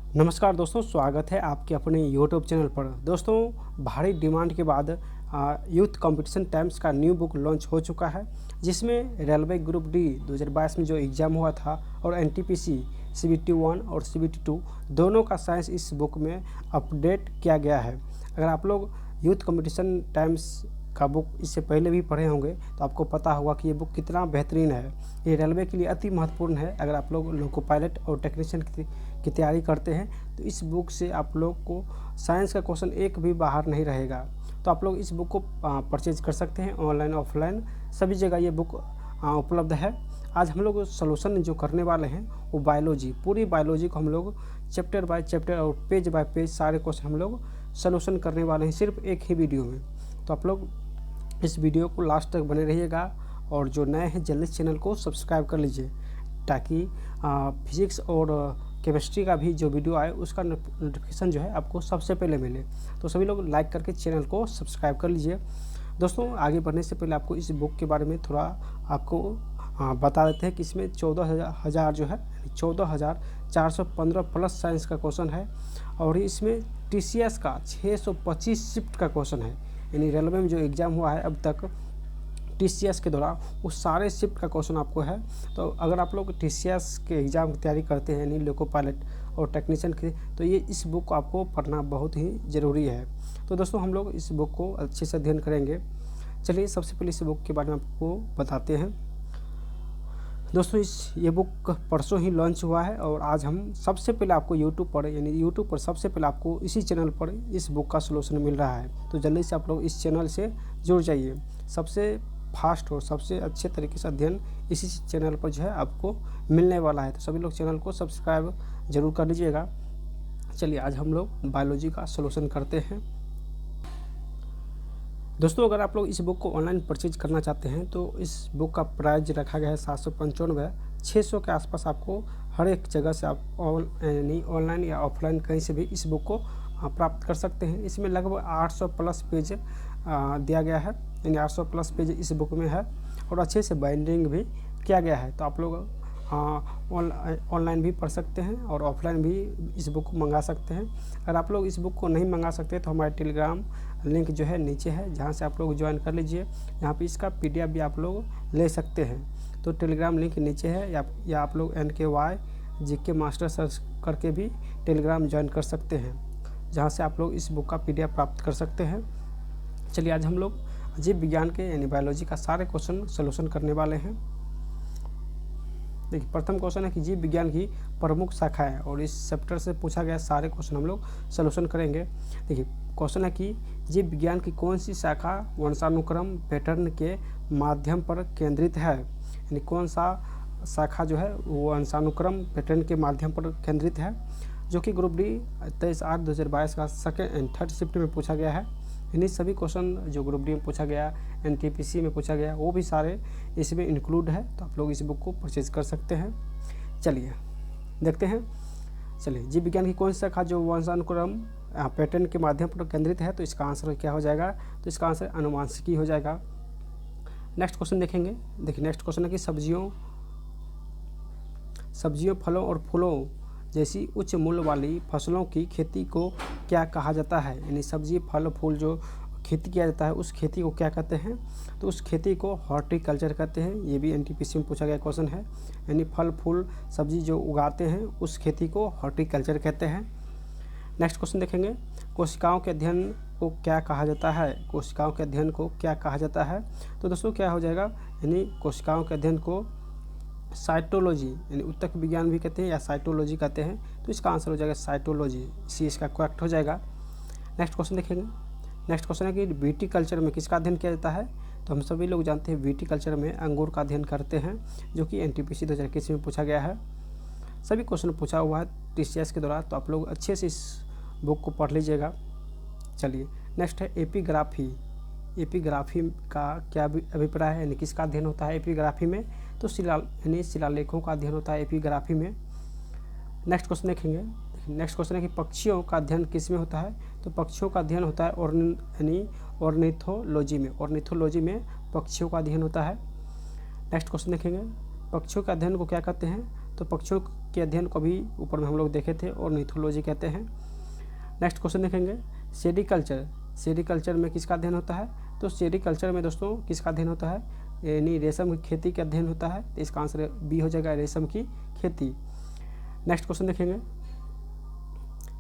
नमस्कार दोस्तों, स्वागत है आपके अपने यूट्यूब चैनल पर। दोस्तों, भारी डिमांड के बाद यूथ कंपटीशन टाइम्स का न्यू बुक लॉन्च हो चुका है, जिसमें रेलवे ग्रुप डी 2022 में जो एग्ज़ाम हुआ था और एनटीपीसी सीबीटी 1 और सीबीटी 2 दोनों का साइंस इस बुक में अपडेट किया गया है। अगर आप लोग यूथ कंपटीशन टाइम्स का बुक इससे पहले भी पढ़े होंगे तो आपको पता होगा कि ये बुक कितना बेहतरीन है। ये रेलवे के लिए अति महत्वपूर्ण है। अगर आप लोग लोको पायलट और टेक्नीशियन की तैयारी करते हैं तो इस बुक से आप लोग को साइंस का क्वेश्चन एक भी बाहर नहीं रहेगा। तो आप लोग इस बुक को परचेज कर सकते हैं, ऑनलाइन ऑफलाइन सभी जगह ये बुक उपलब्ध है। आज हम लोग सोल्यूशन जो करने वाले हैं वो बायोलॉजी, पूरी बायोलॉजी को हम लोग चैप्टर बाय चैप्टर और पेज बाय पेज सारे क्वेश्चन हम लोग सोल्यूशन करने वाले हैं सिर्फ एक ही वीडियो में। तो आप लोग इस वीडियो को लास्ट तक बने रहिएगा और जो नए हैं जल्दी चैनल को सब्सक्राइब कर लीजिए, ताकि फिजिक्स और केमिस्ट्री का भी जो वीडियो आए उसका नोटिफिकेशन जो है आपको सबसे पहले मिले। तो सभी लोग लाइक करके चैनल को सब्सक्राइब कर लीजिए। दोस्तों, आगे बढ़ने से पहले आपको इस बुक के बारे में थोड़ा आपको बता देते हैं कि इसमें 14,000 जो है 14,415 प्लस साइंस का क्वेश्चन है और इसमें टीसीएस का 625 शिफ्ट का क्वेश्चन है। यानी रेलवे में जो एग्ज़ाम हुआ है अब तक टीसीएस के दौरान वो सारे शिफ्ट का क्वेश्चन आपको है। तो अगर आप लोग टीसीएस के एग्ज़ाम की तैयारी करते हैं यानी लोको पायलट और टेक्नीशियन की, तो ये इस बुक को आपको पढ़ना बहुत ही ज़रूरी है। तो दोस्तों, हम लोग इस बुक को अच्छे से अध्ययन करेंगे। चलिए सबसे पहले इस बुक के बारे में आपको बताते हैं। दोस्तों, ये बुक परसों ही लॉन्च हुआ है और आज हम सबसे पहले आपको यूट्यूब पर सबसे पहले आपको इसी चैनल पर इस बुक का सलूशन मिल रहा है। तो जल्दी से आप लोग इस चैनल से जुड़ जाइए। सबसे फास्ट और सबसे अच्छे तरीके से अध्ययन इसी चैनल पर जो है आपको मिलने वाला है। तो सभी लोग चैनल को सब्सक्राइब जरूर कर लीजिएगा। चलिए आज हम लोग बायोलॉजी का सलूशन करते हैं। दोस्तों, अगर आप लोग इस बुक को ऑनलाइन परचेज करना चाहते हैं तो इस बुक का प्राइस रखा गया है 795। 600 के आसपास आपको हर एक जगह से आप यानी ऑनलाइन या ऑफलाइन कहीं से भी इस बुक को प्राप्त कर सकते हैं। इसमें लगभग 800 प्लस पेज दिया गया है, यानी 800 प्लस पेज इस बुक में है और अच्छे से बाइंडिंग भी किया गया है। तो आप लोग ऑनलाइन भी पढ़ सकते हैं और ऑफलाइन भी इस बुक को मंगा सकते हैं। अगर आप लोग इस बुक को नहीं मंगा सकते तो हमारे टेलीग्राम लिंक जो है नीचे है, जहां से आप लोग ज्वाइन कर लीजिए। यहाँ पे इसका पीडीएफ भी आप लोग ले सकते हैं। तो टेलीग्राम लिंक नीचे है, या आप लोग NKY GK मास्टर सर्च करके भी टेलीग्राम ज्वाइन कर सकते हैं, जहाँ से आप लोग इस बुक का पीडीएफ प्राप्त कर सकते हैं। चलिए आज हम लोग जीव विज्ञान के यानी बायोलॉजी का सारे क्वेश्चन सोल्यूशन करने वाले हैं। देखिए, प्रथम क्वेश्चन है कि जीव विज्ञान की प्रमुख शाखाएं, और इस चैप्टर से पूछा गया सारे क्वेश्चन हम लोग सोल्यूशन करेंगे। देखिए, क्वेश्चन है कि जीव विज्ञान की कौन सी शाखा वंशानुक्रम पैटर्न के माध्यम पर केंद्रित है, यानी कौन सा शाखा जो है वो वंशानुक्रम पैटर्न के माध्यम पर केंद्रित है, जो कि ग्रुप डी 23/8/2022 का सेकेंड एंड थर्ड शिफ्ट में पूछा गया है। इन्हीं सभी क्वेश्चन जो ग्रुप डी में पूछा गया, एनटीपीसी में पूछा गया, वो भी सारे इसमें इंक्लूड है। तो आप लोग इस बुक को परचेज कर सकते हैं। चलिए देखते हैं। चलिए, जीव विज्ञान की कौन सी शाखा जो वंशानुक्रम पैटर्न के माध्यम पर केंद्रित है, तो इसका आंसर क्या हो जाएगा? तो इसका आंसर अनुवांशिकी हो जाएगा। नेक्स्ट क्वेश्चन देखेंगे। देखिए, नेक्स्ट क्वेश्चन है कि सब्जियों फलों और फूलों जैसी उच्च मूल्य वाली फसलों की खेती को क्या कहा जाता है, यानी सब्जी फल फूल जो खेती किया जाता है उस खेती को क्या कहते हैं? तो उस खेती को हॉर्टिकल्चर कहते हैं। ये भी एनटीपीसी में पूछा गया क्वेश्चन है, यानी फल फूल सब्जी जो उगाते हैं उस खेती को हॉर्टिकल्चर कहते हैं। नेक्स्ट क्वेश्चन देखेंगे। कोशिकाओं के अध्ययन को क्या कहा जाता है? कोशिकाओं के अध्ययन को क्या कहा जाता है? तो दोस्तों क्या हो जाएगा, यानी कोशिकाओं के अध्ययन को साइटोलॉजी यानी ऊतक विज्ञान भी कहते हैं या साइटोलॉजी कहते हैं। तो इसका आंसर हो जाएगा साइटोलॉजी, इसी इसका करेक्ट हो जाएगा। नेक्स्ट क्वेश्चन देखेंगे। नेक्स्ट क्वेश्चन है कि विटीकल्चर में किसका अध्ययन किया जाता है? तो हम सभी लोग जानते हैं विटीकल्चर में अंगूर का अध्ययन करते हैं, जो कि एनटीपीसी 2021 में पूछा गया है। सभी क्वेश्चन पूछा हुआ है टीसीएस के दौरान, तो आप लोग अच्छे से इस बुक को पढ़ लीजिएगा। चलिए नेक्स्ट है एपिग्राफी। एपिग्राफी का क्या अभिप्राय है, यानी किसका अध्ययन होता है एपिग्राफी में? तो शिलालेखों का अध्ययन होता है एपिग्राफी में। नेक्स्ट क्वेश्चन देखेंगे। नेक्स्ट क्वेश्चन है कि पक्षियों का अध्ययन किस में होता है? तो पक्षियों का अध्ययन होता है ऑर्निथोलॉजी में। ऑर्निथोलॉजी में पक्षियों का अध्ययन होता है। नेक्स्ट क्वेश्चन देखेंगे। पक्षियों के अध्ययन को क्या कहते हैं? तो पक्षियों के अध्ययन को भी ऊपर में हम लोग देखे थे और ऑर्निथोलॉजी कहते हैं। नेक्स्ट क्वेश्चन देखेंगे, सेरीकल्चर में किसका अध्ययन होता है? तो सेरीकल्चर में दोस्तों किसका अध्ययन होता है? यानी रेशम की खेती का अध्ययन होता है। तो इसका आंसर बी हो जाएगा, रेशम की खेती। नेक्स्ट क्वेश्चन देखेंगे,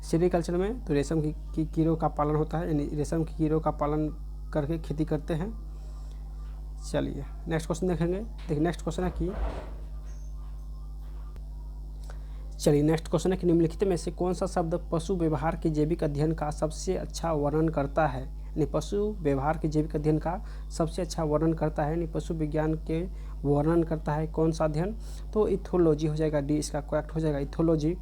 सेरीकल्चर में तो रेशम की कीड़ों का पालन होता है, यानी रेशम की कीड़ों का पालन करके खेती करते हैं। चलिए नेक्स्ट क्वेश्चन देखेंगे। देखिए नेक्स्ट क्वेश्चन है कि निम्नलिखित में से कौन सा शब्द पशु व्यवहार के जैविक अध्ययन का सबसे अच्छा वर्णन करता है? यानी पशु व्यवहार के जैविक अध्ययन का सबसे अच्छा वर्णन करता है, यानी पशु विज्ञान के वर्णन करता है कौन सा अध्ययन? तो इथोलॉजी हो जाएगा, डी इसका करेक्ट हो जाएगा, इथोलॉजी।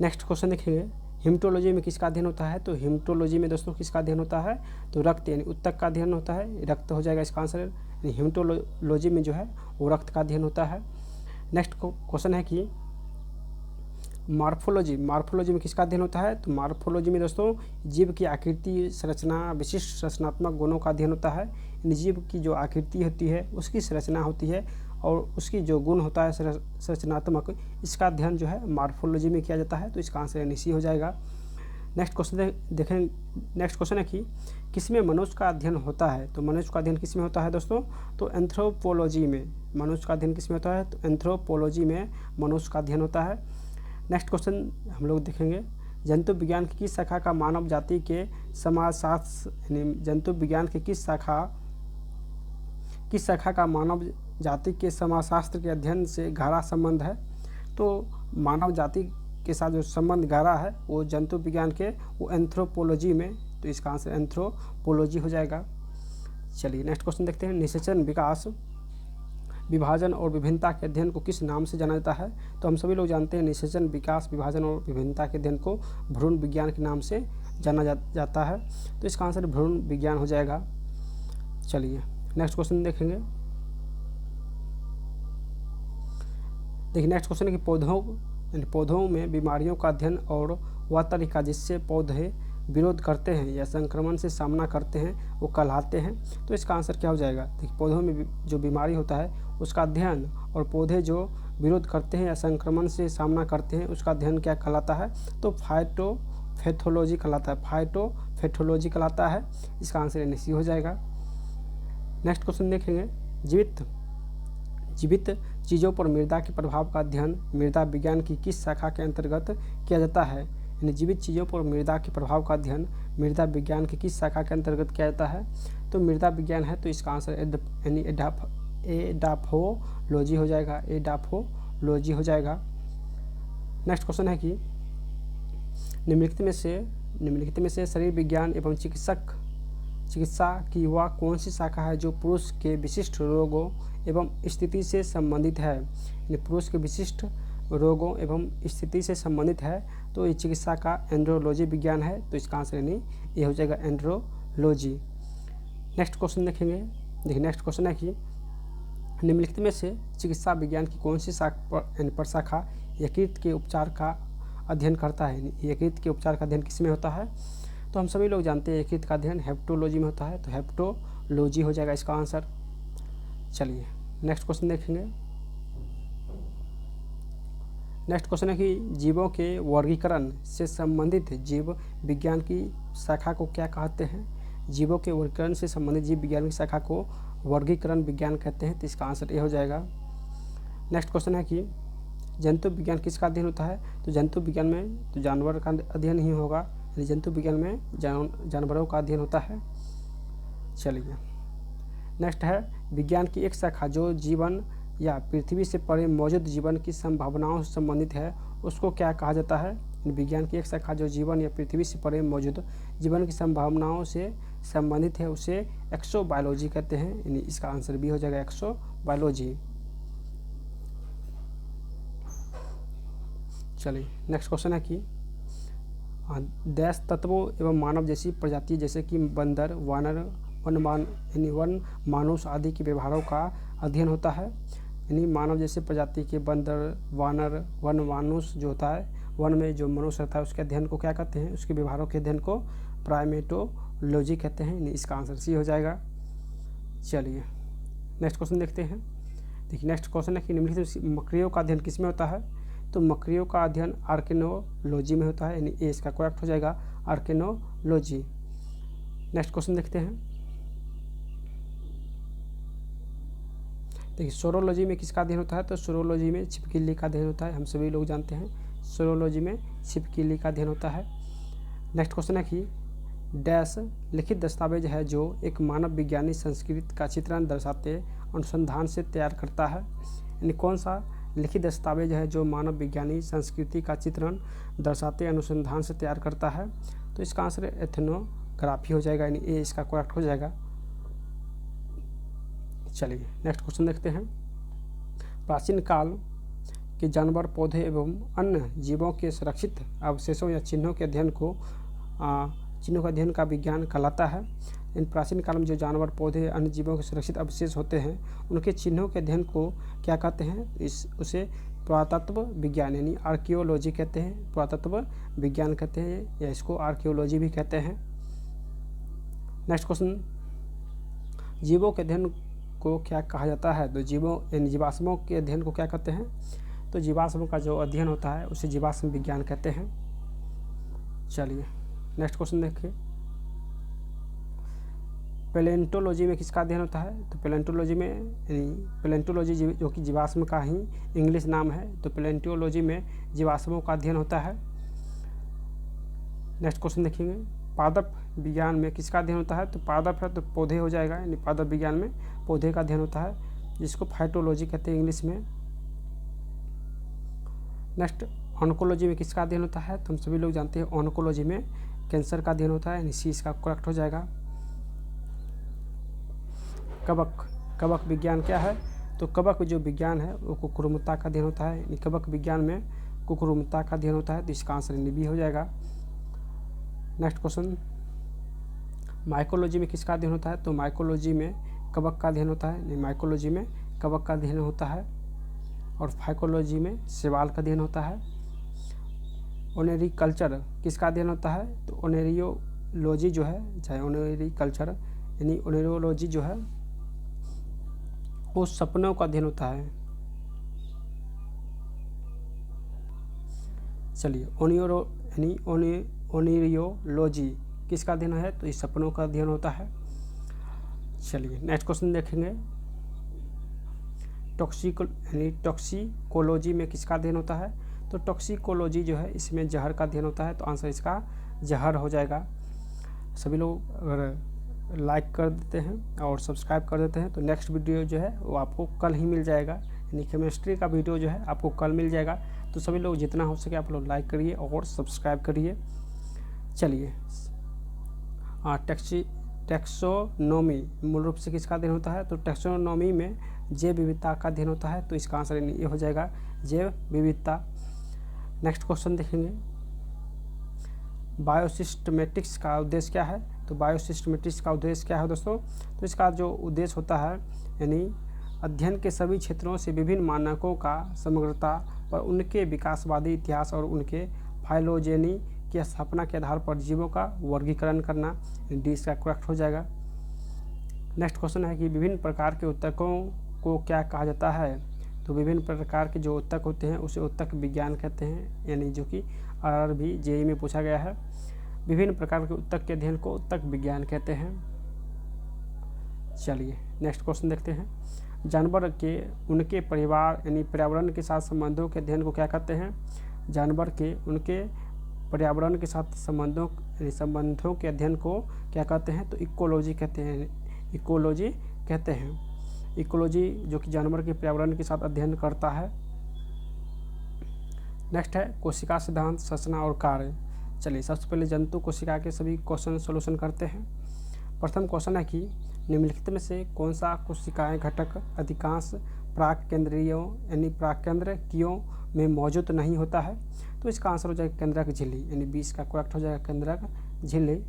नेक्स्ट क्वेश्चन देखेंगे, हिमेटोलॉजी में किसका अध्ययन होता है? तो हिमेटोलॉजी में दोस्तों किसका अध्ययन होता है? तो रक्त यानी उत्तक का अध्ययन होता है, रक्त हो जाएगा इसका आंसर। हिमेटोलॉजी में जो है वो रक्त का अध्ययन होता है। नेक्स्ट क्वेश्चन है कि मार्फोलॉजी में किसका अध्ययन होता है? तो मार्फोलॉजी में दोस्तों जीव की आकृति, संरचना, विशिष्ट रचनात्मक गुणों का अध्ययन होता है। जीव की जो आकृति होती है उसकी संरचना होती है और उसकी जो गुण होता है संरचनात्मक, इसका अध्ययन जो है मार्फोलॉजी में किया जाता है। तो इसका आंसर सी हो जाएगा। नेक्स्ट क्वेश्चन देखें। नेक्स्ट क्वेश्चन है कि किसमें मनुष्य का अध्ययन होता है? तो मनुष्य का अध्ययन किसमें होता है दोस्तों? तो एंथ्रोपोलॉजी में मनुष्य का अध्ययन किसमें होता है? तो एंथ्रोपोलॉजी में मनुष्य का अध्ययन होता है। नेक्स्ट क्वेश्चन हम लोग देखेंगे, जंतु विज्ञान की किस शाखा का मानव जाति के समाजशास्त्र, यानी जंतु विज्ञान की किस शाखा का मानव जाति के समाजशास्त्र के अध्ययन से गहरा संबंध है? तो मानव जाति के साथ जो संबंध गहरा है वो जंतु विज्ञान के वो एंथ्रोपोलॉजी में, तो इसका आंसर एंथ्रोपोलॉजी हो जाएगा। चलिए नेक्स्ट क्वेश्चन देखते हैं, निषेचन, विकास, विभाजन और विभिन्नता के अध्ययन को किस नाम से जाना जाता है? तो हम सभी लोग जानते हैं निषेचन, विकास, विभाजन और विभिन्नता के अध्ययन को भ्रूण विज्ञान के नाम से जाना जाता है। तो इसका आंसर भ्रूण विज्ञान हो जाएगा। चलिए नेक्स्ट क्वेश्चन देखेंगे। देखिए नेक्स्ट क्वेश्चन है कि पौधों में बीमारियों का अध्ययन और वह तरीका जिससे पौधे विरोध करते हैं या संक्रमण से सामना करते हैं वो कहलाते हैं। तो इसका आंसर क्या हो जाएगा? देखिए पौधों में जो बीमारी होता है उसका अध्ययन और पौधे जो विरोध करते हैं या संक्रमण से सामना करते हैं उसका अध्ययन क्या कहलाता है? तो फाइटोपैथोलॉजी कहलाता है, फाइटोपैथोलॉजी कहलाता है। इसका आंसर सी हो जाएगा। नेक्स्ट क्वेश्चन देखेंगे, जीवित चीज़ों पर मृदा के प्रभाव का अध्ययन मृदा विज्ञान की किस शाखा के अंतर्गत किया जाता है? यानी जीवित चीज़ों पर मृदा के प्रभाव का अध्ययन मृदा विज्ञान की किस शाखा के अंतर्गत किया जाता है? तो मृदा विज्ञान है, तो इसका आंसर यानी एडाफोलॉजी हो जाएगा, एडाफोलॉजी हो जाएगा। नेक्स्ट क्वेश्चन है कि निम्नलिखित में से शरीर विज्ञान एवं चिकित्सा की वह कौन सी शाखा है जो पुरुष के विशिष्ट रोगों एवं स्थिति से संबंधित है? यानी पुरुष के विशिष्ट रोगों एवं स्थिति से संबंधित है, तो ये चिकित्सा का एंड्रोलॉजी विज्ञान है। तो इसका आंसर ये हो जाएगा एंड्रोलॉजी। नेक्स्ट क्वेश्चन देखेंगे। देखिए नेक्स्ट क्वेश्चन है कि निम्नलिखित में से चिकित्सा विज्ञान की कौन सी प्रशाखा यकृत के उपचार का अध्ययन करता है? यकृत के उपचार का अध्ययन किसमें होता है? तो हम सभी लोग जानते हैं यकृत का अध्ययन हेप्टोलॉजी में होता है, तो हेप्टोलॉजी हो जाएगा इसका आंसर। चलिए नेक्स्ट क्वेश्चन देखेंगे। नेक्स्ट क्वेश्चन है कि जीवों के वर्गीकरण से संबंधित जीव विज्ञान की शाखा को क्या कहते हैं? जीवों के वर्गीकरण से संबंधित जीव विज्ञान की शाखा को वर्गीकरण विज्ञान कहते हैं। तो इसका आंसर ये हो जाएगा। नेक्स्ट क्वेश्चन है कि जंतु विज्ञान किसका अध्ययन होता है? तो जंतु विज्ञान में तो जानवर का अध्ययन ही होगा, यानी जंतु विज्ञान में जानवरों का अध्ययन होता है। चलिए नेक्स्ट है विज्ञान की एक शाखा जो जीवन या पृथ्वी से परे मौजूद जीवन की संभावनाओं से संबंधित है, उसको क्या कहा जाता है? विज्ञान की एक शाखा जो जीवन या पृथ्वी से परे मौजूद जीवन की संभावनाओं से संबंधित है उसे एक्सोबायोलॉजी कहते हैं, यानी इसका आंसर भी हो जाएगा एक्सोबायोलॉजी। चलिए नेक्स्ट क्वेश्चन है कि देश तत्वों एवं मानव जैसी प्रजाति जैसे कि बंदर, वानर, वन मानुष आदि के व्यवहारों का अध्ययन होता है। यानी मानव जैसे प्रजाति के बंदर, वानर, वन मानुष जो होता है, वन में जो मनुष्य रहता है उसके अध्ययन को क्या कहते हैं? उसके व्यवहारों के अध्ययन को प्राइमेटोलॉजी कहते हैं, यानी इसका आंसर सी हो जाएगा। चलिए नेक्स्ट क्वेश्चन देखते हैं। देखिए नेक्स्ट क्वेश्चन है कि निम्नलिखित मकड़ियों का अध्ययन किसमें होता है? तो मकड़ियों का अध्ययन आर्कियोलॉजी में होता है, यानी ए इसका करेक्ट हो जाएगा, आर्कियोलॉजी। नेक्स्ट क्वेश्चन देखते हैं। देखिए सोरोलॉजी में किसका अध्ययन होता है, तो सोरोलॉजी में छिपकली का अध्ययन होता है। हम सभी लोग जानते हैं सोरोलॉजी में छिपकली का अध्ययन होता है। नेक्स्ट क्वेश्चन है कि डैश लिखित दस्तावेज है जो एक मानव विज्ञानी संस्कृति का चित्रण दर्शाते अनुसंधान से तैयार करता है, यानी कौन सा लिखित दस्तावेज है जो मानव विज्ञानी संस्कृति का चित्रण दर्शाते अनुसंधान से तैयार करता है, तो इसका आंसर एथनोग्राफी हो जाएगा, यानी ए इसका करेक्ट हो जाएगा। चलिए नेक्स्ट क्वेश्चन देखते हैं। प्राचीन काल के जानवर, पौधे एवं अन्य जीवों के सुरक्षित अवशेषों या चिन्हों के अध्ययन का विज्ञान कहलाता है। इन प्राचीन काल में जो जानवर, पौधे, अन्य जीवों के सुरक्षित अवशेष होते हैं उनके चिन्हों के अध्ययन को क्या कहते हैं, उसे पुरातत्व विज्ञान यानी आर्कियोलॉजी कहते हैं, पुरातत्व विज्ञान कहते हैं, या इसको आर्कियोलॉजी भी कहते हैं। नेक्स्ट क्वेश्चन, जीवों के अध्ययन को क्या कहा जाता है, तो जीवों यानी जीवाश्मों के अध्ययन को क्या कहते हैं, तो जीवाश्मों का जो अध्ययन होता है उसे जीवाश्म विज्ञान कहते हैं। चलिए नेक्स्ट क्वेश्चन देखिए। पैलेंटोलॉजी में किसका अध्ययन होता है, तो पैलेंटोलॉजी में यानी पैलेंटोलॉजी जो कि जीवाश्म का ही इंग्लिश नाम है, तो पैलेंटोलॉजी में जीवाश्मों का अध्ययन होता है। नेक्स्ट क्वेश्चन देखेंगे। पादप विज्ञान में किसका अध्ययन होता है, तो पादप है तो पौधे हो जाएगा, यानी पादप विज्ञान में पौधे का अध्ययन होता है, जिसको फाइटोलॉजी कहते हैं इंग्लिश में। नेक्स्ट ऑन्कोलॉजी में किसका अध्ययन होता है, तो हम सभी लोग जानते हैं ऑन्कोलॉजी में कैंसर का अध्ययन होता है, यानी सी इसका करेक्ट हो जाएगा। कवक विज्ञान क्या है, तो कवक जो विज्ञान है वो कुकुरमुत्ता का अध्ययन होता है, यानी कवक विज्ञान में कुकुरमुत्ता का अध्ययन होता है, तो इसका आंसर बी हो जाएगा। नेक्स्ट क्वेश्चन, माइकोलॉजी में किसका अध्ययन होता है, तो माइकोलॉजी में कवक का अध्ययन होता है, यानी माइकोलॉजी में कवक का अध्ययन होता है, और फाइकोलॉजी में शैवाल का अध्ययन होता है। ओनेरी कल्चर किसका अध्ययन होता है, तो ओनेरियोलॉजी जो है, चाहे ओनेरी कल्चर यानी ओनेरियोलॉजी जो है वो सपनों का अध्ययन होता है। चलिए ओनेरियोलॉजी किसका अध्ययन है, तो इस सपनों का अध्ययन होता है। चलिए नेक्स्ट क्वेश्चन देखेंगे। टॉक्सिकोलॉजी में किसका अध्ययन होता है, तो टॉक्सिकोलॉजी जो है इसमें जहर का अध्ययन होता है, तो आंसर इसका जहर हो जाएगा। सभी लोग अगर लाइक कर देते हैं और सब्सक्राइब कर देते हैं तो नेक्स्ट वीडियो जो है वो आपको कल ही मिल जाएगा, यानी केमिस्ट्री का वीडियो जो है आपको कल मिल जाएगा। तो सभी लोग जितना हो सके आप लोग लाइक करिए और सब्सक्राइब करिए। चलिए टैक्सोनॉमी मूल रूप से किसका अध्ययन होता है, तो टैक्सोनॉमी में जैव विविधता का अध्ययन होता है, तो इसका आंसर ये हो जाएगा जैव विविधता। नेक्स्ट क्वेश्चन देखेंगे। बायोसिस्टमेटिक्स का उद्देश्य क्या है, तो बायोसिस्टमेटिक्स का उद्देश्य क्या है दोस्तों, तो इसका जो उद्देश्य होता है यानी अध्ययन के सभी क्षेत्रों से विभिन्न मानकों का समग्रता पर उनके विकासवादी इतिहास और उनके फाइलोजेनी की स्थापना के आधार पर जीवों का वर्गीकरण करना, डी इसका करेक्ट हो जाएगा। नेक्स्ट क्वेश्चन है कि विभिन्न प्रकार के उत्तकों को क्या कहा जाता है, तो विभिन्न प्रकार के जो उत्तक होते हैं उसे उत्तक विज्ञान कहते हैं, यानी जो कि आरआरबी जेईई में पूछा गया है। विभिन्न प्रकार के उत्तक के अध्ययन को उत्तक विज्ञान कहते हैं। चलिए नेक्स्ट क्वेश्चन देखते हैं। जानवर के उनके परिवार यानी पर्यावरण के साथ संबंधों के अध्ययन को क्या कहते हैं, जानवर के उनके पर्यावरण के साथ संबंधों के अध्ययन को क्या कहते हैं, तो इकोलॉजी कहते हैं, इकोलॉजी कहते हैं। इकोलॉजी जो कि जानवर के पर्यावरण के साथ अध्ययन करता है। नेक्स्ट है कोशिका सिद्धांत, संरचना और कार्य। चलिए सबसे पहले जंतु कोशिका के सभी क्वेश्चन सोल्यूशन करते हैं। प्रथम क्वेश्चन है कि निम्नलिखित में से कौन सा कोशिकाएं घटक अधिकांश प्राककेंद्रियों यानी प्राकेंद्रकीयों में मौजूद नहीं होता है, तो इसका आंसर हो जाएगा केंद्रक झिल्ली, यानी 20 का करेक्ट हो जाएगा केंद्रक झिल्ली।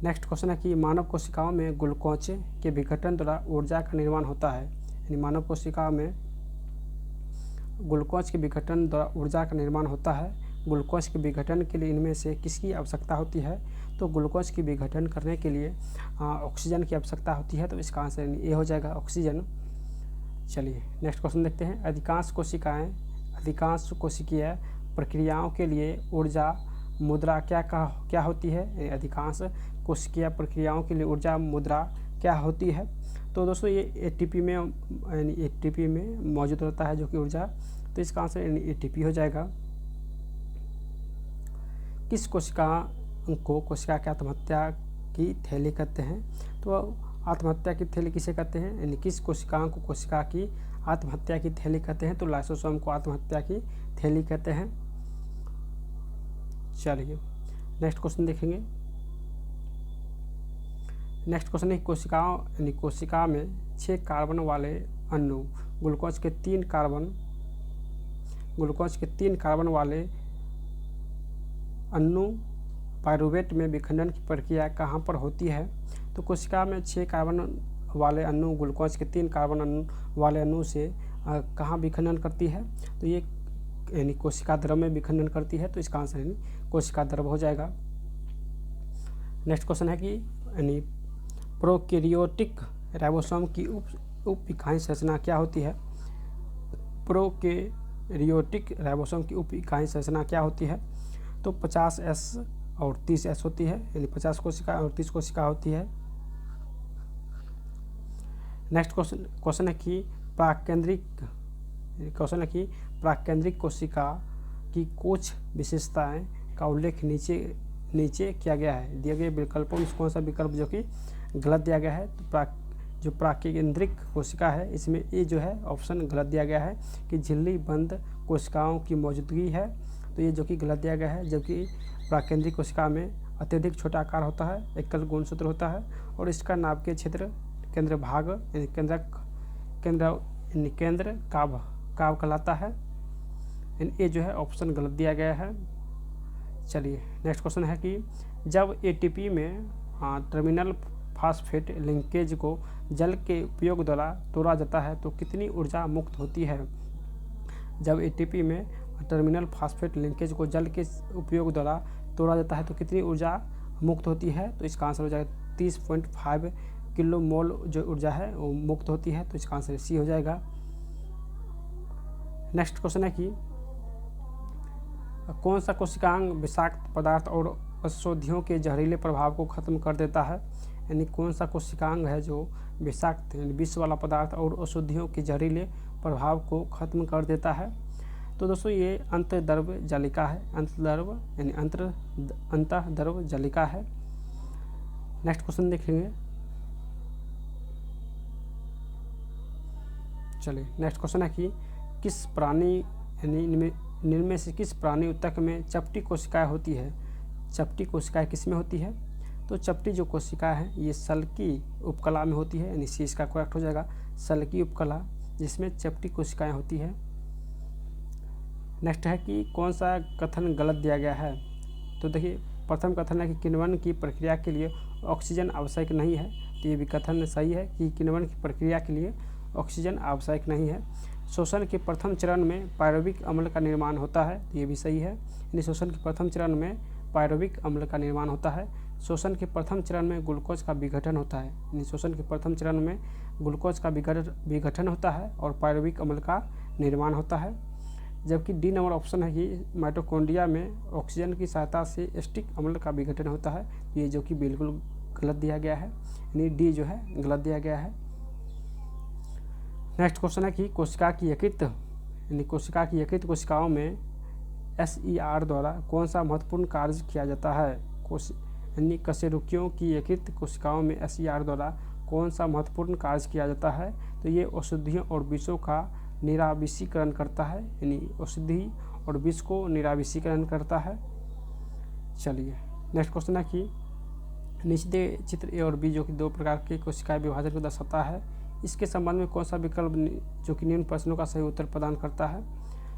नेक्स्ट क्वेश्चन है कि मानव कोशिकाओं में ग्लूकोज के विघटन द्वारा ऊर्जा का निर्माण होता है, यानी मानव कोशिका में ग्लूकोज के विघटन द्वारा ऊर्जा का निर्माण होता है। ग्लूकोज के विघटन के लिए इनमें से किसकी आवश्यकता होती है, तो ग्लूकोज की विघटन करने के लिए ऑक्सीजन की आवश्यकता होती है, तो इसका आंसर ए हो जाएगा ऑक्सीजन। चलिए नेक्स्ट क्वेश्चन देखते हैं। अधिकांश कोशिकीय प्रक्रियाओं के लिए ऊर्जा मुद्रा क्या होती है? अधिकांश कोशिकीय प्रक्रियाओं के लिए ऊर्जा मुद्रा क्या होती है? तो दोस्तों ये एटीपी में यानी एटीपी में मौजूद रहता है जो कि ऊर्जा, तो इसका आंसर यानी एटीपी हो जाएगा। किस कोशिका को कोशिका की आत्महत्या की थैली कहते हैं? तो आत्महत्या की थैली किसे कहते हैं? यानी किस कोशिकाओं को कोशिका की आत्महत्या की थैली कहते हैं? तो लाइसोसोम को आत्महत्या की थैली कहते हैं। चलिए नेक्स्ट क्वेश्चन देखेंगे। नेक्स्ट क्वेश्चन है कोशिकाओं यानी कोशिका में 6 कार्बन वाले अणु ग्लूकोज के 3 कार्बन वाले अणु पाइरूवेट में विखंडन की प्रक्रिया कहाँ पर होती है? तो कोशिका में 6 कार्बन वाले अणु ग्लूकोज के 3 कार्बन वाले अणु से कहाँ विखंडन करती है? तो ये यानी कोशिका द्रव में विखंडन करती है, तो इसका आंसर यानी कोशिका द्रव हो जाएगा। नेक्स्ट क्वेश्चन है कि यानी प्रोकैरियोटिक राइबोसोम की उप इकाई संरचना क्या होती है? प्रोकैरियोटिक राइबोसोम की उप इकाई संरचना क्या होती है? तो 50S और 30S होती है, यानी 50 कोशिका और 30 कोशिका होती है। नेक्स्ट क्वेश्चन है कि प्राकेंद्रिक कोशिका की कुछ विशेषताएं का उल्लेख नीचे किया गया है। दिए गए विकल्पों में कौन सा विकल्प जो कि गलत दिया गया है? तो जो प्राकेंद्रिक कोशिका है इसमें ए जो है ऑप्शन गलत दिया गया है कि झिल्ली बंद कोशिकाओं की मौजूदगी है, तो ये जो कि गलत दिया गया है। जबकि प्राकेंद्रिक कोशिका में अत्यधिक छोटा आकार होता है, एकल गुणसूत्र होता है और इसका नाभिकीय क्षेत्र केंद्र भाग यानी केंद्र काभ कहलाता है। ये जो है ऑप्शन गलत दिया गया है। चलिए नेक्स्ट क्वेश्चन है कि जब एटीपी में टर्मिनल फास्फेट लिंकेज को जल के उपयोग द्वारा तोड़ा जाता है तो कितनी ऊर्जा मुक्त होती है? जब एटीपी में टर्मिनल फास्फेट लिंकेज को जल के उपयोग द्वारा तोड़ा जाता है तो कितनी ऊर्जा मुक्त होती है? तो इसका आंसर हो जाएगा 30.5 किलो मोल जो ऊर्जा है वो मुक्त होती है, तो इसका आंसर सी हो जाएगा। नेक्स्ट क्वेश्चन है कि कौन सा कोशिकांग विषाक्त पदार्थ और औषधियों के जहरीले प्रभाव को खत्म कर देता है? यानी कौन सा कोशिकांग है जो विषाक्त यानी विष वाला पदार्थ और औषधियों के जहरीले प्रभाव को खत्म कर देता है? तो दोस्तों ये अंतर्द्रव जालिका है, अंतर्द्रव जालिका है। नेक्स्ट क्वेश्चन देखेंगे। चलिए नेक्स्ट क्वेश्चन है कि किस प्राणी यानी इनमें से किस प्राणी ऊतक में चपटी कोशिकाएं होती है? चपटी कोशिकाएं किस में होती है? तो चपटी जो कोशिका है ये सल्की उपकला में होती है, यानी सी इसका करेक्ट हो जाएगा, सल्की उपकला जिसमें चपटी कोशिकाएं होती है। नेक्स्ट है कि कौन सा कथन गलत दिया गया है? तो देखिए प्रथम कथन है कि किण्वन की प्रक्रिया के लिए ऑक्सीजन आवश्यक नहीं है, तो ये भी कथन सही है कि किण्वन की प्रक्रिया के लिए ऑक्सीजन आवश्यक नहीं है। शोषण के प्रथम चरण में पायरुविक अम्ल का निर्माण होता है, तो ये भी सही है, यानी शोषण के प्रथम चरण में पायरुविक अम्ल का निर्माण होता है। शोषण के प्रथम चरण में ग्लूकोज का विघटन होता है, यानी शोषण के प्रथम चरण में ग्लूकोज का विघटन होता है और पायरुविक अम्ल का निर्माण होता है। जबकि डी नंबर ऑप्शन है कि माइटोकॉन्ड्रिया में ऑक्सीजन की सहायता से एसिटिक अम्ल का विघटन होता है, ये जो कि बिल्कुल गलत दिया गया है, यानी डी जो है गलत दिया गया है। नेक्स्ट क्वेश्चन है कि कोशिका की यकृत कोशिकाओं में SER द्वारा कौन सा महत्वपूर्ण कार्य किया जाता है? यानी कशेरुकियों की यकृत कोशिकाओं में SER द्वारा कौन सा महत्वपूर्ण कार्य किया जाता है? तो ये औषधियों और विषों का निराविषीकरण करता है, यानी औषधि और विष को निराविषीकरण करता है। चलिए नेक्स्ट क्वेश्चन है कि नीचे चित्र ए और बी जो कि दो प्रकार के कोशिका विभाजन को दर्शाता है, इसके संबंध में कौन सा विकल्प जो कि निम्न प्रश्नों का सही उत्तर प्रदान करता है?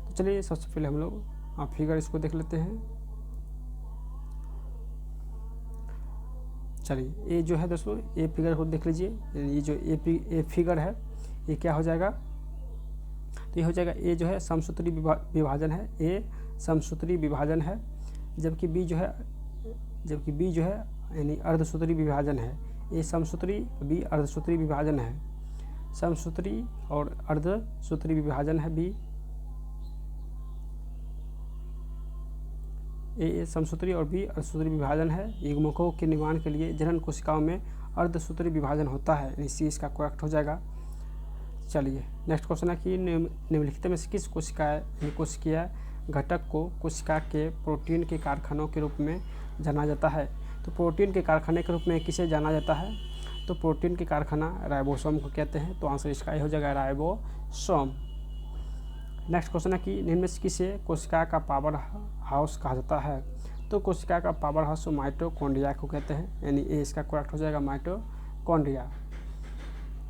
तो चलिए सबसे पहले हम लोग फिगर इसको देख लेते हैं। चलिए ये जो है दोस्तों ए फिगर को देख लीजिए, ये जो ए फिगर है ये क्या हो जाएगा? तो ये हो जाएगा ए जो है समसूत्री विभाजन है, ए समसूत्री विभाजन है, जबकि बी जो है यानी अर्धसूत्री विभाजन है। ए समसूत्री, बी अर्धसूत्री विभाजन है। समसूत्री और अर्धसूत्री विभाजन है बी। ए समसूत्री और बी अर्धसूत्री विभाजन है। युग्मकों के निर्माण के लिए जनन कोशिकाओं में अर्धसूत्री विभाजन होता है, यानी सी इसका करेक्ट हो जाएगा। चलिए नेक्स्ट क्वेश्चन है कि निम्नलिखित में से किस कोशिकीय घटक को कोशिका के प्रोटीन के कारखानों के रूप में जाना जाता है। तो प्रोटीन के कारखाने के रूप में किसे जाना जाता है, तो प्रोटीन के कारखाना राइबोसोम को कहते हैं। तो आंसर इसका ये हो जाएगा राइबोसोम। नेक्स्ट क्वेश्चन है कि निम्न में से किसे कोशिका का पावर हाउस कहा जाता है। तो कोशिका का पावर हाउस माइटोकॉन्ड्रिया को कहते हैं, यानी ए इसका करेक्ट हो जाएगा माइटोकॉन्ड्रिया।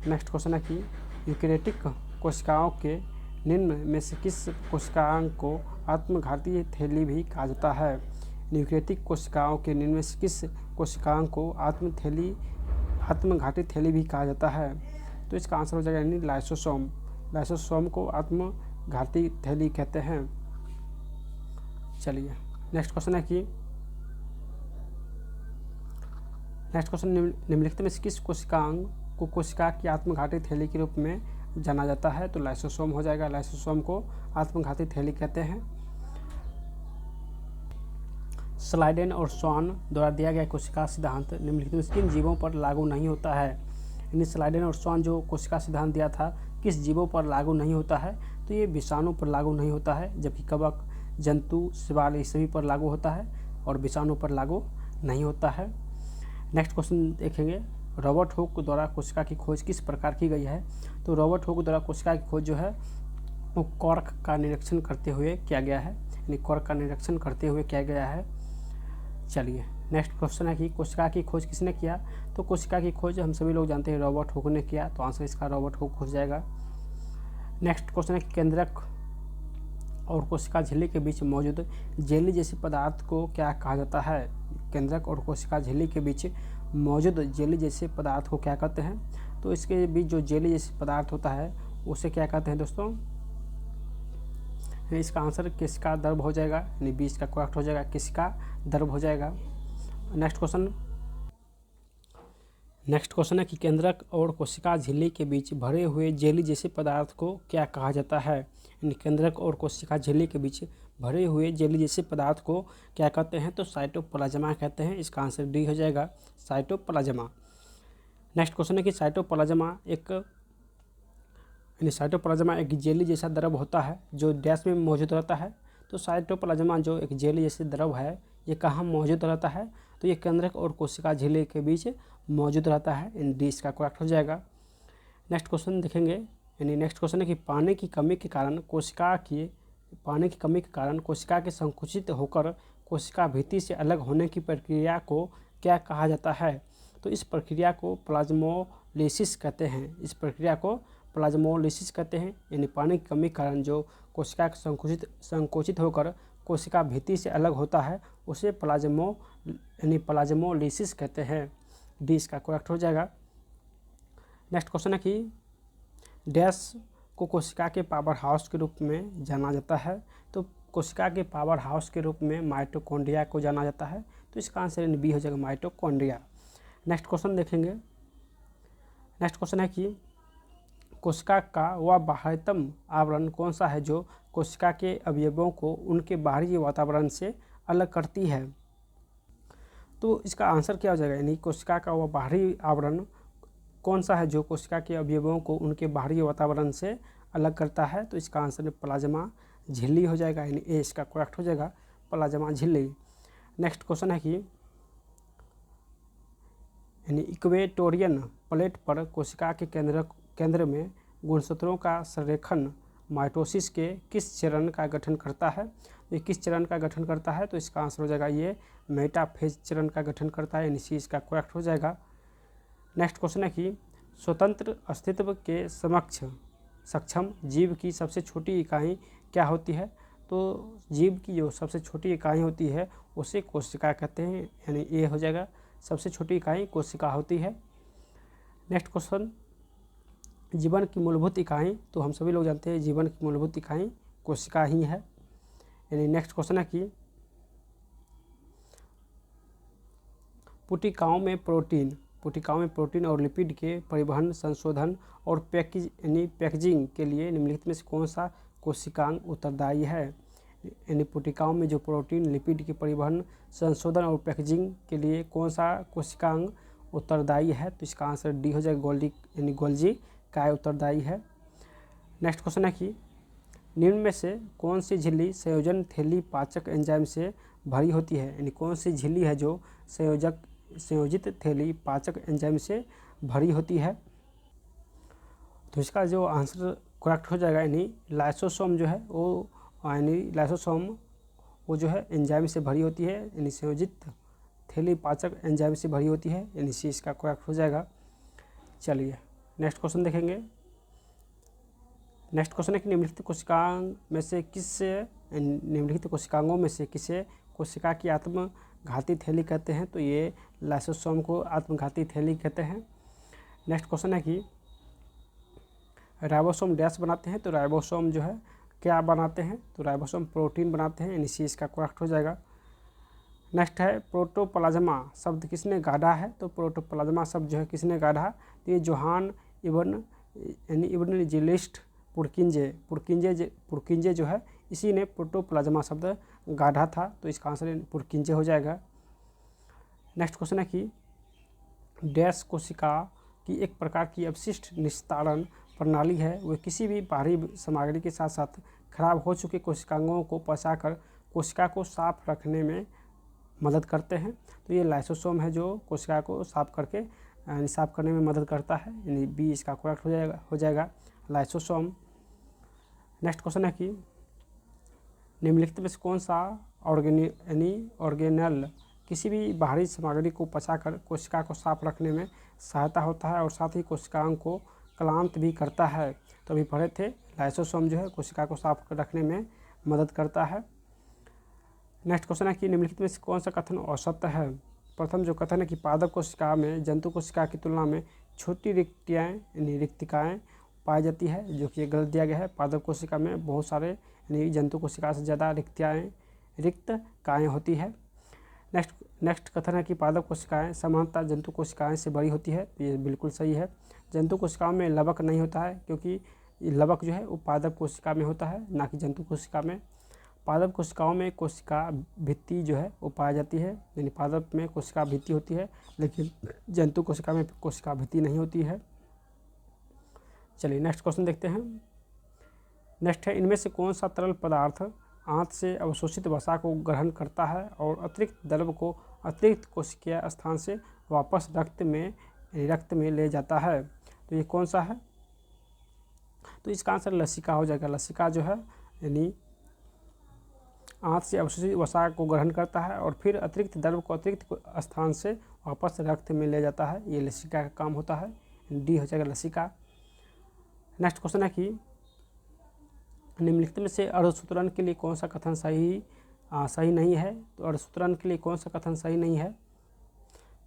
नेक्स्ट क्वेश्चन है कि यूकेरियोटिक कोशिकाओं के निम्न में से किस कोशिकांग को आत्मघाती थैली भी कहा जाता है। यूकेरियोटिक कोशिकाओं के निम्न में से किस कोशिकांग को आत्मघाती थैली भी कहा जाता है। तो इसका आंसर हो जाएगा यानी लाइसोसोम। लाइसोसोम को आत्मघाती थैली कहते हैं। चलिए नेक्स्ट क्वेश्चन है कि निम्नलिखित में से किस कोशिकांग को कोशिका की आत्मघाती थैली के रूप में जाना जाता है। तो लाइसोसोम हो जाएगा। लाइसोसोम को आत्मघाती थैली कहते हैं। स्लाइडेन और स्वान द्वारा दिया गया कोशिका सिद्धांत निम्नलिखित में किन जीवों पर लागू नहीं होता है। यानी स्लाइडेन और स्वान जो कोशिका सिद्धांत दिया था किस जीवों पर लागू नहीं होता है, तो ये विषाणु पर लागू नहीं होता है, जबकि कवक, जंतु, शैवाल ये सभी पर लागू होता है और विषाणु पर लागू नहीं होता है। नेक्स्ट क्वेश्चन देखेंगे, रॉबर्ट हुक द्वारा कोशिका की खोज किस प्रकार की गई है। तो रॉबर्ट हुक द्वारा कोशिका की खोज जो है वो कॉर्क का निरीक्षण करते हुए किया गया है, यानी कॉर्क का निरीक्षण करते हुए किया गया है। चलिए नेक्स्ट क्वेश्चन है कि कोशिका की खोज किसने किया। तो कोशिका की खोज हम सभी लोग जानते हैं रॉबर्ट हुक ने किया। तो आंसर इसका रॉबर्ट हुक हो जाएगा। नेक्स्ट क्वेश्चन है कि केंद्रक और कोशिका झिल्ली के बीच मौजूद जेली जैसे पदार्थ को क्या कहा जाता है। केंद्रक और कोशिका झिल्ली के बीच मौजूद जेली जैसे पदार्थ को क्या कहते हैं। तो इसके बीच जो जेली जैसे पदार्थ होता है उसे क्या कहते हैं दोस्तों। इसका आंसर किसका दर्भ हो जाएगा, यानी बी इसका करेक्ट हो जाएगा, किसका दर्भ हो जाएगा। नेक्स्ट क्वेश्चन है कि केंद्रक और कोशिका झिल्ली के बीच भरे हुए जेली जैसे पदार्थ को क्या कहा जाता है। यानी केंद्रक और कोशिका झिल्ली के बीच भरे हुए जेली जैसे पदार्थ को क्या कहते हैं। तो साइटोप्लाज्मा कहते हैं। इसका आंसर डी हो जाएगा, साइटोप्लाज्मा। नेक्स्ट क्वेश्चन है कि साइटोप्लाज्मा एक जेली जैसा द्रव होता है जो डैश में मौजूद रहता है। तो साइटोप्लाज्मा जो एक जेली जैसे द्रव है ये कहाँ मौजूद रहता है। तो ये केंद्रक और कोशिका झिल्ली के बीच मौजूद रहता है, इन डी इसका करेक्ट हो जाएगा। नेक्स्ट क्वेश्चन देखेंगे, यानी नेक्स्ट क्वेश्चन है कि पानी की कमी के कारण कोशिका के संकुचित होकर कोशिका भित्ति से अलग होने की प्रक्रिया को क्या कहा जाता है। तो इस प्रक्रिया को प्लाज्मोलिसिस कहते हैं। इस प्रक्रिया को प्लाज्मोलिसिस कहते हैं, यानी पानी की कमी के कारण जो कोशिका संकुचित होकर कोशिका भित्ति से अलग होता है उसे प्लाज्मोलिसिस कहते हैं। डी इसका करेक्ट हो जाएगा। नेक्स्ट क्वेश्चन है कि डैश को कोशिका के पावर हाउस के रूप में जाना जाता है। तो कोशिका के पावर हाउस के रूप में माइटोकॉन्ड्रिया को जाना जाता है। तो इसका आंसर बी हो जाएगा, माइटोकॉन्ड्रिया। नेक्स्ट क्वेश्चन देखेंगे। नेक्स्ट क्वेश्चन है कि कोशिका का वह बाह्यतम आवरण कौन सा है जो कोशिका के अवयवों को उनके बाहरी वातावरण से अलग करती है। तो इसका आंसर क्या हो जाएगा, यानी कोशिका का वह बाहरी आवरण कौन सा है जो कोशिका के अवयवों को उनके बाहरी वातावरण से अलग करता है। तो इसका आंसर प्लाज्मा झिल्ली हो जाएगा, यानी ए इसका करेक्ट हो जाएगा, प्लाज्मा झिल्ली। नेक्स्ट क्वेश्चन है कि यानी इक्वेटोरियन प्लेट पर कोशिका के केंद्र में गुणसूत्रों का संरेखन माइटोसिस के किस चरण का गठन करता है। ये किस चरण का गठन करता है। तो इसका आंसर हो जाएगा ये मेटाफेज चरण का गठन करता है, यानी सी इसका करेक्ट हो जाएगा। नेक्स्ट क्वेश्चन है कि स्वतंत्र अस्तित्व के सक्षम जीव की सबसे छोटी इकाई क्या होती है। तो जीव की जो सबसे छोटी इकाई होती है उसे कोशिका कहते हैं, यानी ए हो जाएगा, सबसे छोटी इकाई कोशिका होती है। नेक्स्ट क्वेश्चन, जीवन की मूलभूत इकाई। तो हम सभी लोग जानते हैं जीवन की मूलभूत इकाई कोशिका ही है, यानी नेक्स्ट क्वेश्चन है कि पुटिकाओं में प्रोटीन और लिपिड के परिवहन, संशोधन और पैकेजिंग के लिए निम्नलिखित में से कौन सा कोशिकांग उत्तरदायी है। यानी पुटिकाओं में जो प्रोटीन लिपिड के परिवहन, संशोधन और पैकेजिंग के लिए कौन सा कोशिकांग उत्तरदायी है? तो इसका आंसर डी हो जाएगा, गोल्गी यानी गोल्जी काय उत्तरदायी है। नेक्स्ट क्वेश्चन है कि निम्न में से कौन सी झिल्ली संयोजन थैली पाचक एंजाइम से भरी होती है? यानी कौन सी झिल्ली है जो संयोजित थैली पाचक एंजाइम से भरी होती है? तो इसका जो आंसर करेक्ट हो जाएगा, यानी लाइसोसोम जो है वो, यानी लाइसोसोम वो जो है एंजाइम से भरी होती है, यानी संयोजित थैली पाचक एंजाइम से भरी होती है, यानी सी इसका करेक्ट हो जाएगा। चलिए नेक्स्ट क्वेश्चन देखेंगे। नेक्स्ट क्वेश्चन है कि निम्नलिखित कोशिकांग में से निम्नलिखित कोशिकांगों में से किसे कोशिका की आत्मघाती थैली कहते हैं? तो ये लाइसोसोम को आत्मघाती थैली कहते हैं। नेक्स्ट क्वेश्चन है कि राइबोसोम डैश बनाते हैं? तो राइबोसोम जो है क्या बनाते हैं? तो राइबोसोम प्रोटीन बनाते हैं, यानी सी इसका करेक्ट हो जाएगा। नेक्स्ट है प्रोटोप्लाज्मा शब्द किसने गाढ़ा है? तो प्रोटोप्लाज्मा शब्द जो है किसने गाढ़ा? तो ये जोहान इवनजेलिस्ट पुरकिंजे जो है इसी ने प्रोटोप्लाज्मा शब्द गाढ़ा था, तो इसका आंसर पुरकिंजे हो जाएगा। नेक्स्ट क्वेश्चन है कि डैश कोशिका की एक प्रकार की अपशिष्ट निस्तारण प्रणाली है, वह किसी भी बाहरी सामग्री के साथ साथ खराब हो चुके कोशिकांगों को पचाकर कोशिका को साफ रखने में मदद करते हैं। तो ये लाइसोसोम है जो कोशिका को साफ करने में मदद करता है, यानी बी इसका करेक्ट हो जाएगा लाइसोसोम। नेक्स्ट क्वेश्चन है कि निम्नलिखित में से कौन सा ऑर्गेनल किसी भी बाहरी सामग्री को पचाकर कोशिका को साफ रखने में सहायता होता है और साथ ही कोशिकाओं को क्लांत भी करता है? तो अभी पढ़े थे लाइसोसोम जो है कोशिका को साफ रखने में मदद करता है। नेक्स्ट क्वेश्चन है कि निम्नलिखित में से कौन सा कथन औसत है? प्रथम जो कथन है कि पादप कोशिका में जंतु कोशिका की तुलना में छोटी रिक्तिकाएँ पाई जाती है, जो कि गलत दिया गया है। पादप कोशिका में बहुत सारे यानी जंतु कोशिका से ज़्यादा रिक्तकाएँ होती है। नेक्स्ट कथन है कि पादप कोशिकाएं सामान्यतः जंतु कोशिकाएं से बड़ी होती है, ये बिल्कुल सही है। जंतु कोशिकाओं में लवक नहीं होता है, क्योंकि लवक जो है वो पादप कोशिका में होता है, ना कि जंतु कोशिका में। पादप कोशिकाओं में कोशिका भित्ति जो है वो पाई जाती है, यानी पादप में कोशिका भित्ति होती है, लेकिन जंतु कोशिका में कोशिका भित्ति नहीं होती है। चलिए नेक्स्ट क्वेश्चन देखते हैं। नेक्स्ट है इनमें से कौन सा तरल पदार्थ आंत से अवशोषित वसा को ग्रहण करता है और अतिरिक्त द्रव को अतिरिक्त कोशिकीय स्थान से वापस रक्त में ले जाता है? तो ये कौन सा है? तो इसका आंसर लसिका हो जाएगा। लसिका जो है यानी आंत से अवशोषित वसा को ग्रहण करता है और फिर अतिरिक्त द्रव को अतिरिक्त स्थान से वापस रक्त में ले जाता है, ये लसिका का काम होता है, डी हो जाएगा लसिका। नेक्स्ट क्वेश्चन है कि निम्नलिखित में से अर्धसूत्रण के लिए कौन सा कथन सही नहीं है? तो अर्धसूत्रण के लिए कौन सा कथन सही नहीं है?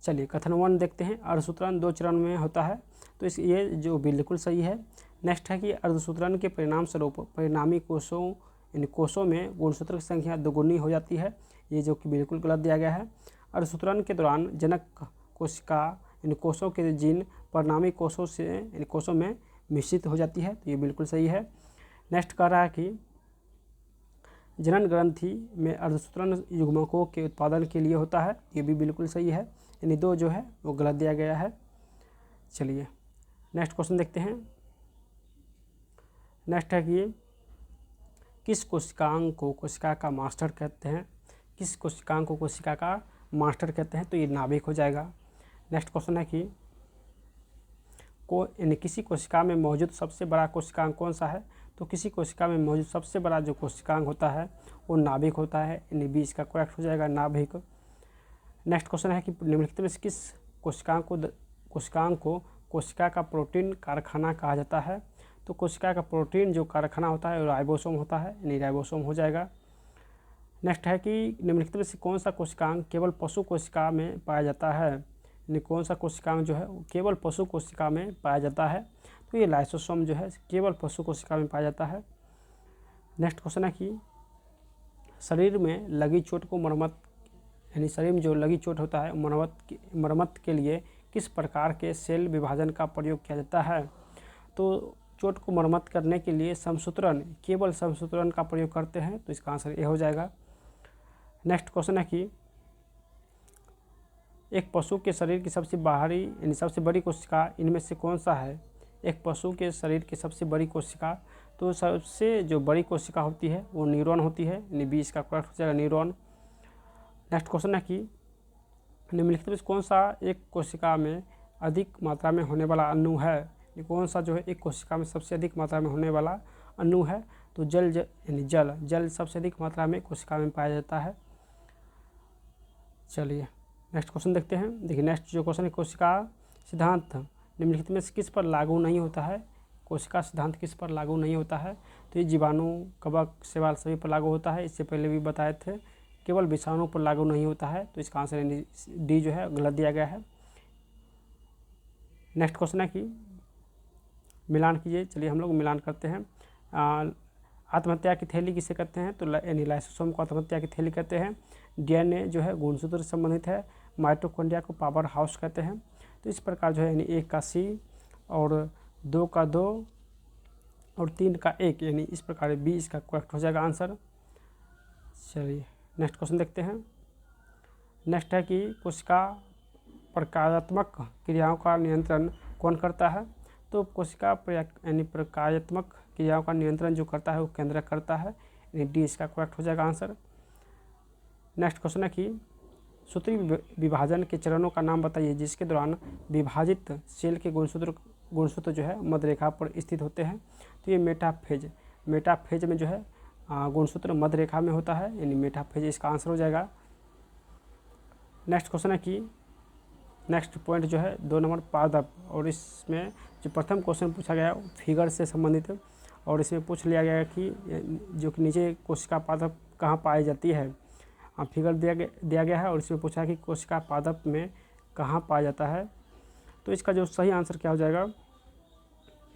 चलिए कथन 1 देखते हैं। अर्धसूत्रण 2 चरण में होता है, तो ये जो बिल्कुल सही है। नेक्स्ट है कि अर्धसूत्रण के परिणाम स्वरूप परिणामी कोषों में गुणसूत्र की संख्या दोगुनी हो जाती है, ये जो कि बिल्कुल गलत दिया गया है। अर्धसूत्रण के दौरान जनक कोशिका कोषों के जीन परिणामी कोषों में मिश्रित हो जाती है, तो ये बिल्कुल सही है। नेक्स्ट कह रहा है कि जनन ग्रंथि में अर्धसूत्रण युग्मकों के उत्पादन के लिए होता है, ये भी बिल्कुल सही है, यानी 2 जो है वो गलत दिया गया है। चलिए नेक्स्ट क्वेश्चन देखते हैं। नेक्स्ट है कि किस कोशिकांग को कोशिका का मास्टर कहते हैं? किस कोशिकांग को कोशिका का मास्टर कहते हैं? तो ये नाभिक हो जाएगा। नेक्स्ट क्वेश्चन है कि किसी कोशिका में मौजूद सबसे बड़ा कोशिकांग कौन सा है? तो किसी कोशिका में मौजूद सबसे बड़ा जो कोशिकांग होता है वो नाभिक होता है, यानी बी इसका करेक्ट हो जाएगा, नाभिक। नेक्स्ट क्वेश्चन है कि निम्नलिखित में से किस कोशिकांग को कोशिका का प्रोटीन कारखाना कहा जाता है? तो कोशिका का प्रोटीन जो कारखाना होता है वो राइबोसोम होता है, यानी राइबोसोम हो जाएगा। नेक्स्ट है कि निम्नलिखित में से कौन सा कोशिकांग केवल पशु कोशिका में पाया जाता है? यानी कौन सा कोशिकांग जो है वो केवल पशु कोशिका में पाया जाता है? तो ये लाइसोसोम जो है केवल पशु कोशिका में पाया जाता है। नेक्स्ट क्वेश्चन है कि शरीर में लगी चोट को यानी शरीर में जो लगी चोट होता है मरम्मत के लिए किस प्रकार के सेल विभाजन का प्रयोग किया जाता है? तो चोट को मरम्मत करने के लिए समसूत्रण, केवल समसूत्रण का प्रयोग करते हैं, तो इसका आंसर ए हो जाएगा। नेक्स्ट क्वेश्चन है कि एक पशु के शरीर की सबसे बाहरी यानी सबसे बड़ी कोशिका इनमें से कौन सा है। एक पशु के शरीर की सबसे बड़ी कोशिका, तो सबसे जो बड़ी कोशिका होती है वो न्यूरॉन होती है, यानी बी इसका करेक्ट हो जाएगा, न्यूरॉन। नेक्स्ट क्वेश्चन है कि निम्नलिखित में कौन सा एक कोशिका में अधिक मात्रा में होने वाला अणु है। ये कौन सा जो है एक कोशिका में सबसे अधिक मात्रा में होने वाला अणु है, तो जल यानी जल सबसे अधिक मात्रा में कोशिका में पाया जाता है। चलिए नेक्स्ट क्वेश्चन देखते हैं। देखिए नेक्स्ट जो क्वेश्चन है, कोशिका सिद्धांत निम्नलिखित में से किस पर लागू नहीं होता है। कोशिका सिद्धांत किस पर लागू नहीं होता है, तो ये जीवाणु, कवक, शैवाल सभी पर लागू होता है। इससे पहले भी बताए थे, केवल विषाणु पर लागू नहीं होता है, तो इसका आंसर यानी डी जो है गलत दिया गया है। नेक्स्ट क्वेश्चन है कि मिलान कीजिए। चलिए हम लोग मिलान करते हैं। आत्महत्या की थैली किसे कहते हैं, तो यानी लाइसोसोम को आत्महत्या की थैली कहते हैं। डीएनए जो है गुणसूत्र से संबंधित है। माइटोकॉन्ड्रिया को पावर हाउस कहते हैं। तो इस प्रकार जो है यानी 1 का सी और 2 का 2 और 3 का 1, यानी इस प्रकार बी इसका करेक्ट हो जाएगा आंसर। चलिए नेक्स्ट क्वेश्चन देखते हैं। नेक्स्ट है कि कोशिका प्रकार्यात्मक क्रियाओं का नियंत्रण कौन करता है, तो कोशिका यानी प्रकार्यात्मक क्रियाओं का नियंत्रण जो करता है वो केंद्रक करता है, यानी डी इसका करेक्ट हो जाएगा आंसर। नेक्स्ट क्वेश्चन है कि सूत्री विभाजन के चरणों का नाम बताइए जिसके दौरान विभाजित सेल के गुणसूत्र जो है मध्यरेखा पर स्थित होते हैं। तो ये मेटाफेज में जो है गुणसूत्र मध्यरेखा में होता है, यानी मेटाफेज इसका आंसर हो जाएगा। नेक्स्ट क्वेश्चन है कि नेक्स्ट पॉइंट जो है 2 नंबर पादप, और इसमें जो प्रथम क्वेश्चन पूछा गया फिगर से संबंधित, और इसमें पूछ लिया गया कि जो कि नीचे कोशिका पादप कहाँ पाई जाती है। फिगर दिया गया है और इसमें पूछा कि कोशिका पादप में कहाँ पाया जाता है, तो इसका जो सही आंसर क्या हो जाएगा,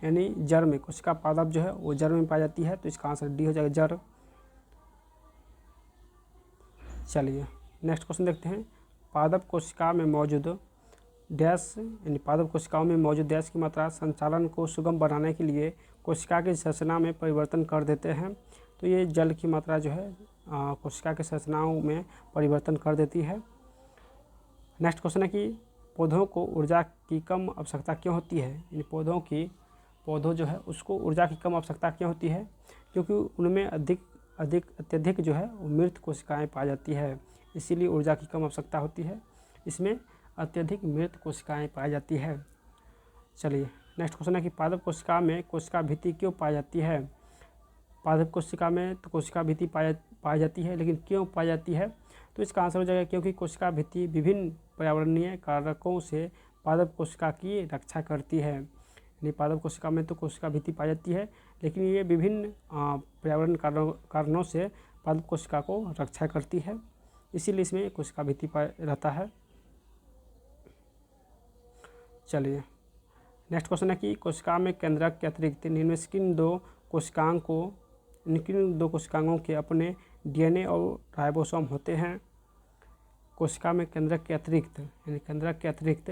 यानी जड़ में। कोशिका पादप जो है वो जड़ में पाई जाती है, तो इसका आंसर डी हो जाएगा, जड़। चलिए नेक्स्ट क्वेश्चन देखते हैं। पादप कोशिका में मौजूद डैश, यानी पादप कोशिकाओं में मौजूद डैश की मात्रा संचालन को सुगम बनाने के लिए कोशिका की संरचना में परिवर्तन कर देते हैं। तो ये जल की मात्रा जो है कोशिका की संरचनाओं में परिवर्तन कर देती है। नेक्स्ट क्वेश्चन है कि पौधों को ऊर्जा की कम आवश्यकता क्यों होती है, यानी पौधों जो है उसको ऊर्जा की कम आवश्यकता क्यों होती है, क्योंकि उनमें अत्यधिक जो है वो मृत कोशिकाएँ पाई जाती है, इसीलिए ऊर्जा की कम आवश्यकता होती है। इसमें अत्यधिक मृत कोशिकाएँ पाई जाती है। चलिए नेक्स्ट क्वेश्चन है कि पादप कोशिका में कोशिका भित्ति क्यों पाई जाती है। पादप कोशिका में तो कोशिका भित्ति पाई जाती है, लेकिन क्यों पाई जाती है, तो इसका आंसर हो जाएगा क्योंकि कोशिका भित्ति विभिन्न पर्यावरणीय कारकों से पादप कोशिका की रक्षा करती है। यानी पादप कोशिका में तो कोशिका भित्ति पाई जाती है, लेकिन ये विभिन्न पर्यावरण कारणों से पादप कोशिका को रक्षा करती है, इसीलिए इसमें कोशिका भित्ति रहता है। चलिए नेक्स्ट क्वेश्चन है कि कोशिका में केंद्रक के अतिरिक्त इनमें से किन दो कोशिकांगों के अपने डीएनए और राइबोसोम होते हैं। कोशिका में केंद्रक के अतिरिक्त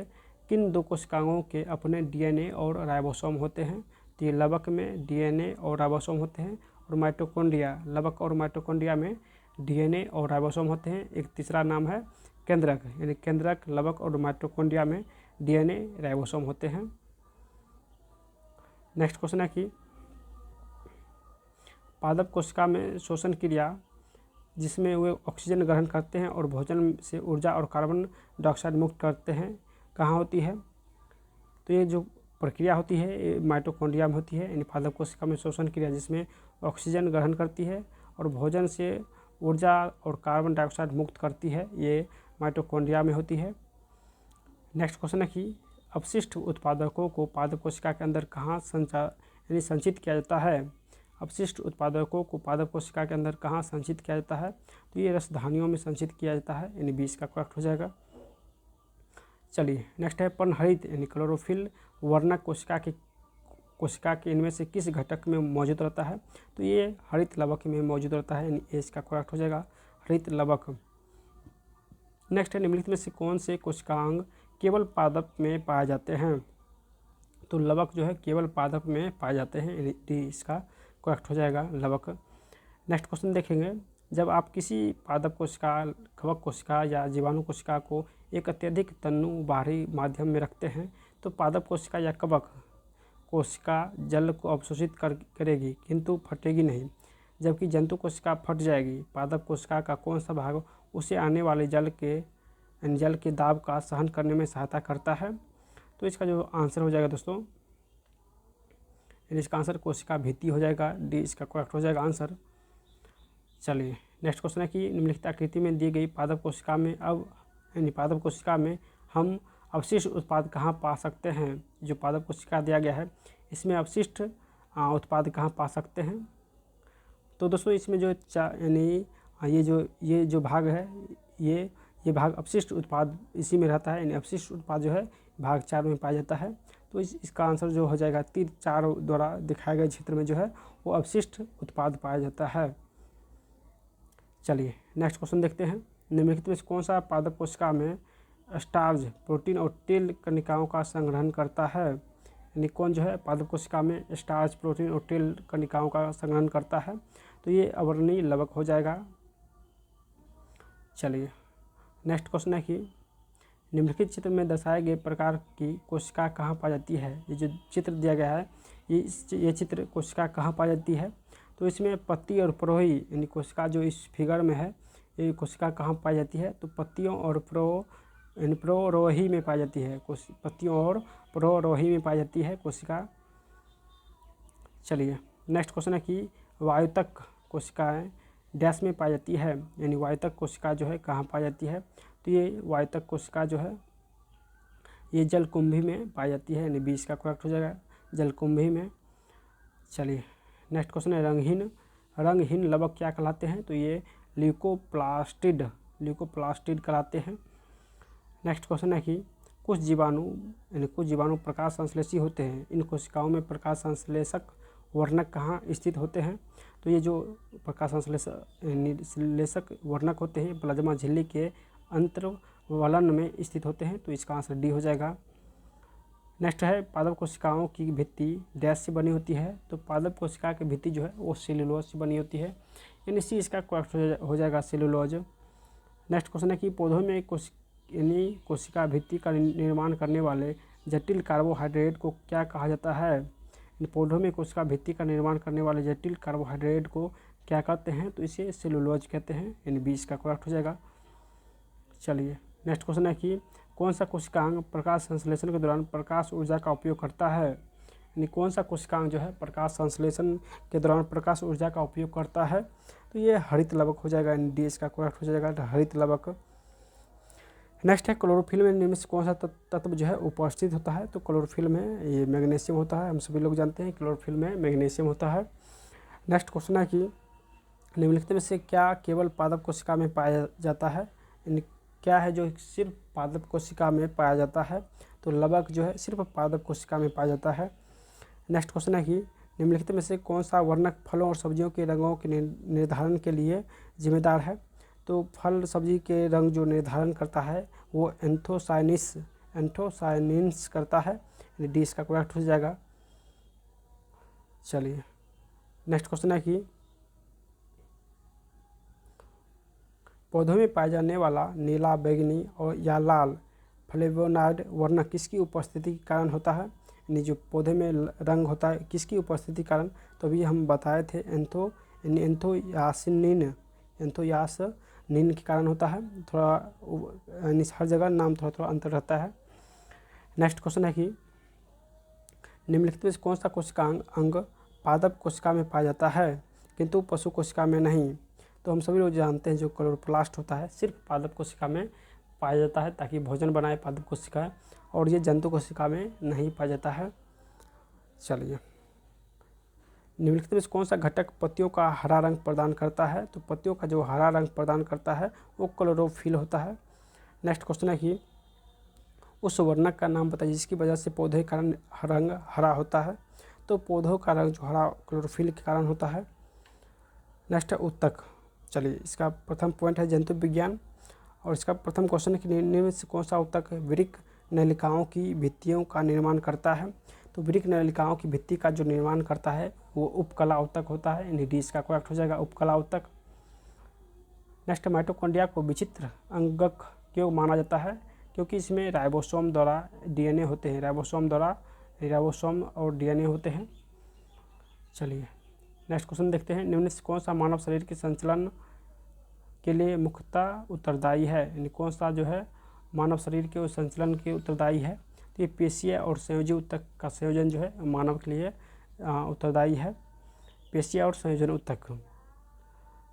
किन दो कोशिकांगों के अपने डीएनए और राइबोसोम होते हैं। तो ये लवक में डीएनए और राइबोसोम होते हैं, और लवक और माइटोकॉन्ड्रिया में डीएनए और राइबोसोम होते हैं। एक तीसरा नाम है केंद्रक, यानी केंद्रक, लवक और माइटोकॉन्ड्रिया में डीएनए राइबोसोम होते हैं। नेक्स्ट क्वेश्चन है कि पादप कोशिका में श्वसन क्रिया जिसमें वे ऑक्सीजन ग्रहण करते हैं और भोजन से ऊर्जा और कार्बन डाइऑक्साइड मुक्त करते हैं, कहाँ होती है। तो ये जो प्रक्रिया होती है ये माइटोकॉन्ड्रिया में होती है, यानी पादप कोशिका में श्वसन क्रिया जिसमें ऑक्सीजन ग्रहण करती है और भोजन से ऊर्जा और कार्बन डाइऑक्साइड मुक्त करती है, ये माइटोकॉन्ड्रिया में होती है। नेक्स्ट क्वेश्चन है कि अपशिष्ट उत्पादकों को पादप कोशिका के अंदर कहाँ संचित किया जाता है। अपशिष्ट उत्पादकों को पादप कोशिका के अंदर कहाँ संचित किया जाता है, तो ये रसधानियों में संचित किया जाता है, यानी 20 का करेक्ट हो जाएगा। चलिए नेक्स्ट है पर्णहरित, यानी क्लोरोफिल वर्णक कोशिका के इनमें से किस घटक में मौजूद रहता है, तो ये हरित लवक में मौजूद रहता है, यानी ए इसका करेक्ट हो जाएगा, हरित लवक। नेक्स्ट है निम्नलिखित में से कौन से कोशिकांग केवल पादप में पाए जाते हैं। तो लवक जो है केवल पादप में पाए जाते हैं, डी इसका करेक्ट हो जाएगा लवक। नेक्स्ट क्वेश्चन देखेंगे, जब आप किसी पादप कोशिका, कवक कोशिका या जीवाणु कोशिका को एक अत्यधिक तन्नु बाहरी माध्यम में रखते हैं तो पादप कोशिका या कवक कोशिका जल को अवशोषित करेगी किंतु फटेगी नहीं, जबकि जंतु कोशिका फट जाएगी। पादप कोशिका का कौन सा भाग उसे आने वाले जल के दाब का सहन करने में सहायता करता है? तो इसका जो आंसर हो जाएगा दोस्तों, इसका आंसर कोशिका भित्ति हो जाएगा, डी इसका करेक्ट हो जाएगा आंसर। चलिए नेक्स्ट क्वेश्चन है कि निम्नलिखित आकृति में दी गई पादप कोशिका में हम अवशिष्ट उत्पाद कहाँ पा सकते हैं? जो पादप कोशिका दिया गया है इसमें अवशिष्ट उत्पाद कहाँ पा सकते हैं? तो दोस्तों इसमें जो यानी ये जो भाग है ये भाग अपशिष्ट उत्पाद इसी में रहता है, यानी अपशिष्ट उत्पाद जो है भाग 4 में पाया जाता है। तो इसका आंसर जो हो जाएगा तीर 4 द्वारा दिखाए गए क्षेत्र में जो है वो अपशिष्ट उत्पाद पाया जाता है। चलिए नेक्स्ट क्वेश्चन देखते हैं, निम्नलिखित में कौन सा पादप कोशिका में स्टार्च, प्रोटीन और तेल कणिकाओं का संग्रहण करता है? यानी कौन जो है पादप कोशिका में स्टार्च, प्रोटीन और तेल कणिकाओं का संग्रहण करता है? तो ये अवर्णीय लवक हो जाएगा। चलिए नेक्स्ट क्वेश्चन है कि निम्नलिखित चित्र में दर्शाए गए प्रकार की कोशिका कहाँ पाई जाती है? ये जो चित्र दिया गया है ये चित्र कोशिका कहाँ पाई जाती है? तो इसमें पत्ती और प्रोही यानी कोशिका जो इस फिगर में है ये कोशिका कहाँ पाई जाती है? तो पत्तियों और प्रोरोही में पाई जाती है, पत्तियों और प्रोरोही में पाई जाती है कोशिका। चलिए नेक्स्ट क्वेश्चन है कि वायुतक कोशिकाएं डैश में पाई जाती है, यानी वायुतक कोशिका जो है कहाँ पाई जाती है? तो ये वायुतक कोशिका जो है ये जलकुंभी में पाई जाती है, यानी 20 का करेक्ट हो जाएगा जलकुंभी में। चलिए नेक्स्ट क्वेश्चन है रंगहीन लवक क्या कहलाते हैं? तो ये ल्यूकोप्लास्टिड कहलाते हैं। नेक्स्ट क्वेश्चन है कि कुछ जीवाणु प्रकाश संश्लेषी होते हैं, इन कोशिकाओं में प्रकाश संश्लेषक वर्णक कहाँ स्थित होते हैं? तो ये जो प्रकाश संश्लेषक वर्णक होते हैं प्लाज्मा झिल्ली के अंतर्वलन में स्थित होते हैं, तो इसका आंसर डी हो जाएगा। नेक्स्ट है पादप कोशिकाओं की भित्ति डैश से बनी होती है? तो पादप कोशिका की भित्ति जो है वो सेलुलोज से बनी होती है, यानी सी इसका करेक्ट हो जाएगा सेलुलोज। नेक्स्ट क्वेश्चन है कि पौधों में कोशिका भित्ति का निर्माण करने वाले जटिल कार्बोहाइड्रेट को क्या कहा जाता है? पौधों में कोशिका भित्ति का निर्माण करने वाले जटिल कार्बोहाइड्रेट को क्या कहते हैं? तो इसे सेलुलोज कहते हैं, यानी 20 का करेक्ट हो जाएगा। चलिए नेक्स्ट क्वेश्चन है कि कौन सा कोशिकांग प्रकाश संश्लेषण के दौरान प्रकाश ऊर्जा का उपयोग करता है? यानी कौन सा कोशिकांग जो है प्रकाश संश्लेषण के दौरान प्रकाश ऊर्जा का उपयोग करता है? तो ये हरित लवक हो जाएगा, यानी डी इसका करेक्ट हो जाएगा हरित लवक। नेक्स्ट है क्लोरोफिल में निम्न से कौन सा तत्व जो है उपस्थित होता है? तो क्लोरोफिल में ये मैग्नीशियम होता है, हम सभी लोग जानते हैं क्लोरोफिल में मैग्नीशियम होता है। नेक्स्ट क्वेश्चन है कि निम्नलिखित में से क्या केवल पादप कोशिका में पाया जाता है? क्या है जो सिर्फ पादप कोशिका में पाया जाता है? तो लवक जो है सिर्फ पादप कोशिका में पाया जाता है। नेक्स्ट क्वेश्चन है कि निम्नलिखित में से कौन सा वर्णक फलों और सब्जियों के रंगों के निर्धारण के लिए जिम्मेदार है? तो फल सब्जी के रंग जो निर्धारण करता है वो एंथोसायनिन्स करता है, यानी डी इसका करेक्ट हो जाएगा। चलिए नेक्स्ट क्वेश्चन है कि पौधों में पाए जाने वाला नीला, बैगनी और या लाल फ्लेवोनॉइड वर्णक किसकी उपस्थिति के कारण होता है? यानी जो पौधे में रंग होता है किसकी उपस्थिति के कारण? तो अभी हम बताए थे एंथोयासिन के कारण होता है, थोड़ा हर जगह नाम थोड़ा अंतर रहता है। नेक्स्ट क्वेश्चन है कि निम्नलिखित में कौन सा कोशिकांग अंग पादप कोशिका में पाया जाता है किंतु पशु कोशिका में नहीं? तो हम सभी लोग जानते हैं जो क्लोरोप्लास्ट होता है सिर्फ पादप कोशिका में पाया जाता है ताकि भोजन बनाए पादप कोशिका, और ये जंतु कोशिका में नहीं पाया जाता है। चलिए निम्नलिखित में कौन सा घटक पत्तियों का हरा रंग प्रदान करता है? तो पत्तियों का जो हरा रंग प्रदान करता है वो क्लोरोफिल होता है। नेक्स्ट क्वेश्चन है कि उस वर्णक का नाम बताइए जिसकी वजह से पौधे का रंग हरा होता है? तो पौधों का रंग जो हरा क्लोरोफिल के कारण होता है। नेक्स्ट है उत्तक। चलिए इसका प्रथम पॉइंट है जंतु विज्ञान, और इसका प्रथम क्वेश्चन है कि निम्न में से कौन सा उत्तक वृक्क नलिकाओं की भित्तियों का निर्माण करता है? तो वृक्क नलिकाओं की भित्ति का जो निर्माण करता है वो उपकला ऊतक होता है, यानी डी इसका करेक्ट हो जाएगा, उपकला ऊतक। नेक्स्ट, माइटोकॉन्ड्रिया को विचित्र अंगक क्यों माना जाता है? क्योंकि इसमें राइबोसोम द्वारा डीएनए होते हैं, राइबोसोम और डीएनए होते हैं। चलिए नेक्स्ट क्वेश्चन देखते हैं। निम्न से कौन सा मानव शरीर के संचलन के लिए मुख्यतः उत्तरदायी है, यानी कौन सा जो है मानव शरीर के संचलन के उत्तरदायी है? तो ये पेशीय और संयोजी ऊतक का संयोजन जो है मानव के लिए उत्तरदायी है, पेशीय और संयोजन ऊतक।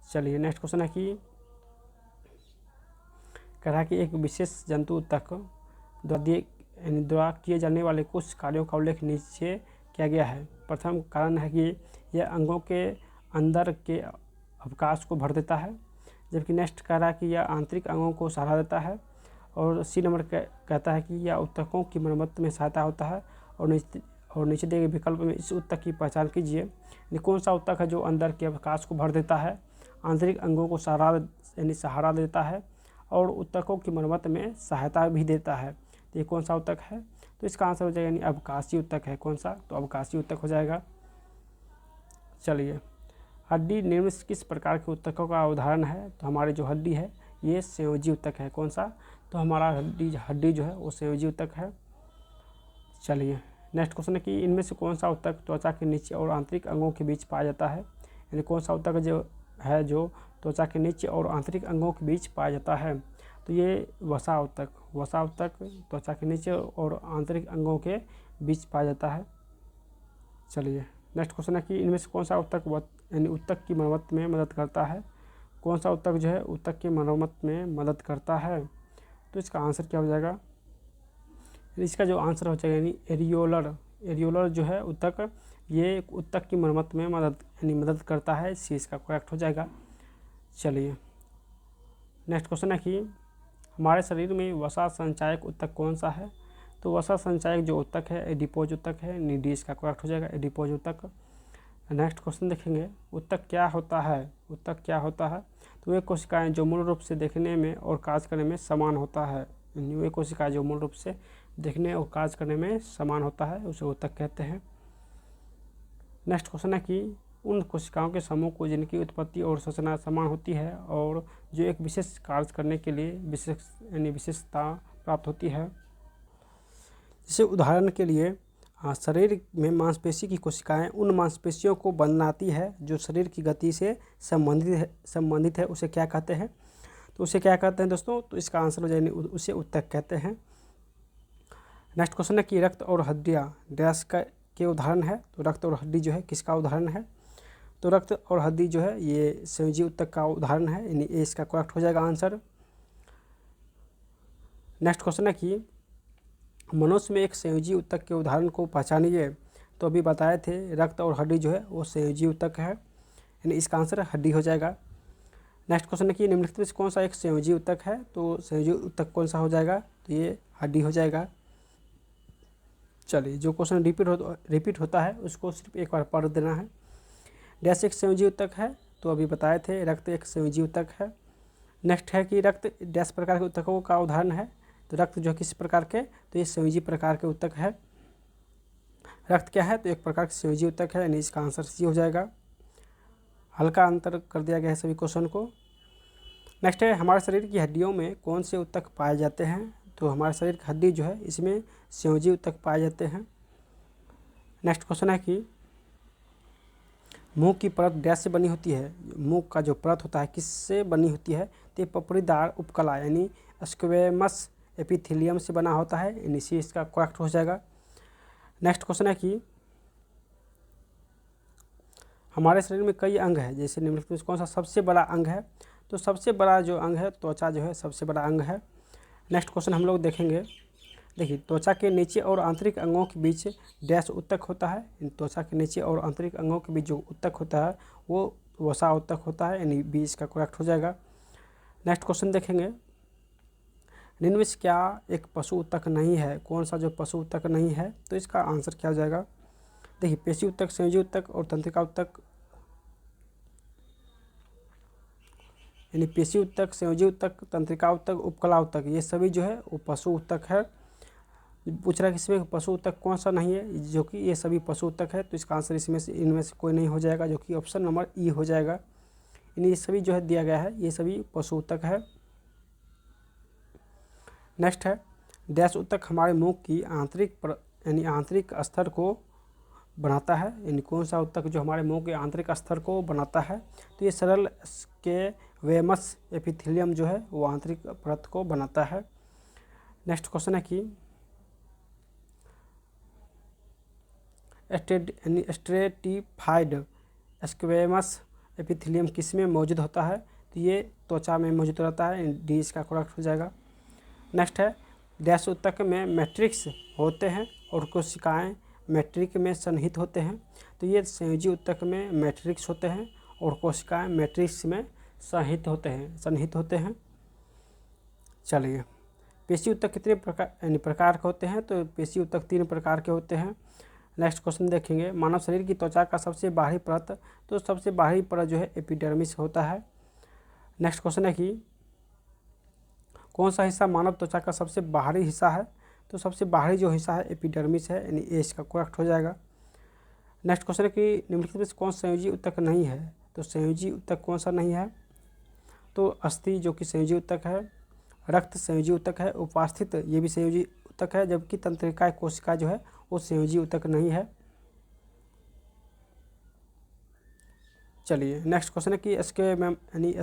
चलिए नेक्स्ट क्वेश्चन है कि कह रहा है कि एक विशेष जंतु ऊतक द्वारा किए जाने वाले कुछ कार्यों का उल्लेख नीचे किया गया है। प्रथम कारण है कि यह अंगों के अंदर के अवकाश को भर देता है, जबकि नेक्स्ट कह रहा है कि यह आंतरिक अंगों को सहारा देता है, और सी नंबर कहता है कि यह ऊतकों की मरम्मत में सहायता होता है। और नीचे दिए गए विकल्प में इस ऊतक की पहचान कीजिए। कौन सा ऊतक है जो अंदर के अवकाश को भर देता है, आंतरिक अंगों को सहारा देता है और ऊतकों की मरम्मत में सहायता भी देता है? तो ये कौन सा ऊतक है? तो इसका आंसर हो जाएगा यानी अवकाशी ऊतक है। कौन सा? तो अवकाशी ऊतक हो जाएगा। चलिए, हड्डी निम्न किस प्रकार के ऊतकों का उदाहरण है? तो हमारी जो हड्डी है ये संयोजी ऊतक है। कौन सा? तो हमारा हड्डी जो है वो संयोजी ऊतक है। चलिए नेक्स्ट क्वेश्चन है कि इनमें से कौन सा ऊतक त्वचा के नीचे और आंतरिक अंगों के बीच पाया जाता है? यानी कौन सा ऊतक जो त्वचा के नीचे और आंतरिक अंगों के बीच पाया जाता है? तो ये वसा ऊतक त्वचा के नीचे और आंतरिक अंगों के बीच पाया जाता है। चलिए नेक्स्ट क्वेश्चन है कि इनमें से कौन सा ऊतक यानी ऊतक की मरम्मत में मदद करता है? कौन सा ऊतक जो है ऊतक की मरम्मत में मदद करता है? तो इसका आंसर क्या हो जाएगा? इसका जो आंसर हो जाएगा यानी एरियोलर जो है ऊतक, ये ऊतक की मरम्मत में मदद करता है। सी इसका करेक्ट हो जाएगा। चलिए नेक्स्ट क्वेश्चन है कि हमारे शरीर में वसा संचायक ऊतक कौन सा है? तो वसा संचायक जो ऊतक है एडिपोज ऊतक है, डी इसका करेक्ट हो जाएगा, एडिपोज ऊतक। नेक्स्ट क्वेश्चन देखेंगे, ऊतक क्या होता है? तो वे कोशिकाएं जो मूल रूप से देखने में और कार्य करने में समान होता है, वे कोशिकाएं जो मूल रूप से देखने और कार्य करने में समान होता है उसे ऊतक कहते हैं। नेक्स्ट क्वेश्चन है कि उन कोशिकाओं के समूह को जिनकी उत्पत्ति और संरचना समान होती है और जो एक विशेष कार्य करने के लिए विशेषता प्राप्त होती है। जैसे उदाहरण के लिए शरीर में मांसपेशी की कोशिकाएं उन मांसपेशियों को बनाती है जो शरीर की गति से संबंधित है, उसे क्या कहते हैं? तो उसे क्या कहते हैं दोस्तों? तो इसका आंसर हो जाए उसे ऊतक कहते हैं। नेक्स्ट क्वेश्चन है कि रक्त और हड्डियाँ डैश के उदाहरण है? तो रक्त और हड्डी जो है किसका उदाहरण है? तो रक्त और हड्डी जो है ये संयोजी ऊतक का उदाहरण है, यानी ए इसका करेक्ट हो जाएगा आंसर। नेक्स्ट क्वेश्चन है कि मनुष्य में एक संयोजी ऊतक के उदाहरण को पहचानिए। तो अभी बताए थे रक्त और हड्डी जो है वो संयोजी ऊतक है, यानी इसका आंसर हड्डी हो जाएगा। नेक्स्ट क्वेश्चन है कि निम्नलिखित में से कौन सा एक संयोजी ऊतक है? तो संयोजी ऊतक कौन सा हो जाएगा? तो ये हड्डी हो जाएगा। चलिए, जो क्वेश्चन रिपीट होता है उसको सिर्फ एक बार पढ़ देना है। डैश एक संयोजी ऊतक है? तो अभी बताए थे रक्त एक संयोजी ऊतक है। नेक्स्ट है कि रक्त डैश प्रकार के ऊतकों का उदाहरण है? तो रक्त जो किस प्रकार के? तो ये संयोजी प्रकार के ऊतक है। रक्त क्या है? तो एक प्रकार के संयोजी ऊतक है, यानी इसका आंसर सी हो जाएगा। हल्का अंतर कर दिया गया है सभी क्वेश्चन को। नेक्स्ट है, हमारे शरीर की हड्डियों में कौन से ऊतक पाए जाते हैं? तो हमारे शरीर की हड्डी जो है इसमें संयोजी ऊतक पाए जाते हैं। नेक्स्ट क्वेश्चन है कि मुंह की परत डैश से बनी होती है? मुंह का जो परत होता है किससे बनी होती है? तो पपड़ीदार उपकला यानी स्क्वेमस एपिथेलियम से बना होता है, यानी सी इसका करेक्ट हो जाएगा। नेक्स्ट क्वेश्चन है कि हमारे शरीर में कई अंग है, जैसे निम्नलिखित में कौन सा सबसे बड़ा अंग है? तो सबसे बड़ा जो अंग है त्वचा जो है सबसे बड़ा अंग है। नेक्स्ट क्वेश्चन हम लोग देखेंगे, देखिए त्वचा के नीचे और आंतरिक अंगों के बीच डैश ऊतक होता है। त्वचा के नीचे और आंतरिक अंगों के बीच जो ऊतक होता है वो वसा ऊतक होता है, यानी बी इसका करेक्ट हो जाएगा। नेक्स्ट क्वेश्चन देखेंगे, निम्न में से क्या एक पशु ऊतक नहीं है? कौन सा जो पशु ऊतक नहीं है? तो इसका आंसर क्या हो जाएगा? देखिए पेशी ऊतक, संयोजी ऊतक और तंत्रिका ऊतक, यानी पेशी ऊतक, संयोजी ऊतक, तंत्रिका ऊतक, उपकला ऊतक, ये सभी जो है वो पशु ऊतक है। पूछ रहा है कि इसमें पशु ऊतक कौन सा नहीं है, जो कि ये सभी पशु ऊतक है। तो इसका आंसर इसमें से इनमें से कोई नहीं हो जाएगा, जो कि ऑप्शन नंबर ई हो जाएगा। इन्हें सभी जो है दिया गया है, ये सभी पशु ऊतक है। नेक्स्ट है, डैश ऊतक हमारे मुंह की आंतरिक यानी आंतरिक स्तर को बनाता है। यानी कौन सा ऊतक जो हमारे मुंह के आंतरिक स्तर को बनाता है। तो ये सरल के वेमस एपिथेलियम जो है वो आंतरिक परत को बनाता है। नेक्स्ट क्वेश्चन है कि स्ट्रेटिफाइड स्क्वेमस एपिथेलियम किस में मौजूद होता है। तो ये त्वचा में मौजूद रहता है। डी इसका करेक्ट हो जाएगा। नेक्स्ट है, डैश ऊतक में मैट्रिक्स होते हैं और कोशिकाएं मैट्रिक में सन्निहित होते हैं। तो ये संयोजी ऊतक में मैट्रिक्स होते हैं और कोशिकाएं मैट्रिक्स में सन्निहित होते हैं। चलिए, पेशी ऊतक कितने प्रकार के होते हैं। तो पेशी ऊतक 3 प्रकार के होते हैं। नेक्स्ट क्वेश्चन देखेंगे, मानव शरीर की त्वचा का सबसे बाहरी परत। तो सबसे बाहरी परत जो है एपिडर्मिस होता है। नेक्स्ट क्वेश्चन है कि कौन सा हिस्सा मानव त्वचा का सबसे बाहरी हिस्सा है। तो सबसे बाहरी जो हिस्सा है एपिडर्मिस है, यानी ए इसका करेक्ट हो जाएगा। नेक्स्ट क्वेश्चन है कि निम्नलिखित में से कौन संयोजी ऊतक नहीं है। तो संयोजी ऊतक कौन सा नहीं है। तो अस्थि जो कि संयोजी ऊतक है, रक्त संयोजी ऊतक है, उपास्थित ये भी संयोजी ऊतक है, जबकि तंत्रिका कोशिका जो है वो संयोजी ऊतक नहीं है। चलिए, नेक्स्ट क्वेश्चन है कि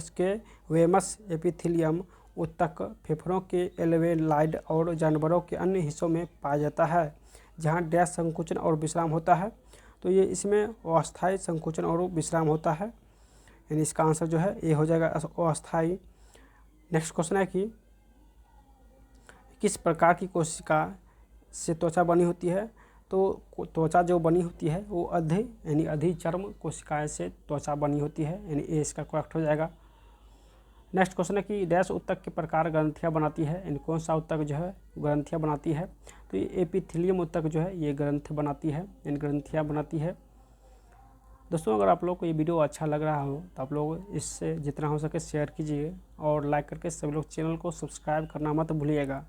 स्क्वेमस एपिथेलियम ऊतक फेफड़ों के एल्वेलाइड और जानवरों के अन्य हिस्सों में पाया जाता है, जहां डैश संकुचन और विश्राम होता है। तो ये इसमें अस्थायी संकुचन और विश्राम होता है, यानी इसका आंसर जो है ए हो जाएगा, अस्थायी। नेक्स्ट क्वेश्चन है कि किस प्रकार की कोशिका से त्वचा बनी होती है। तो त्वचा जो बनी होती है वो अधिचर्म कोशिकाएं से त्वचा बनी होती है, यानी ए इसका करेक्ट हो जाएगा। नेक्स्ट क्वेश्चन है कि डैश ऊतक के प्रकार ग्रंथियां बनाती है, यानी कौन सा ऊतक जो है ग्रंथियां बनाती है। तो ये एपिथेलियम ऊतक जो है ये ग्रंथि बनाती है, यानी ग्रंथियां बनाती है। दोस्तों, अगर आप लोग को ये वीडियो अच्छा लग रहा हो तो आप लोग इससे जितना हो सके शेयर कीजिए और लाइक करके सभी लोग चैनल को सब्सक्राइब करना मत भूलिएगा।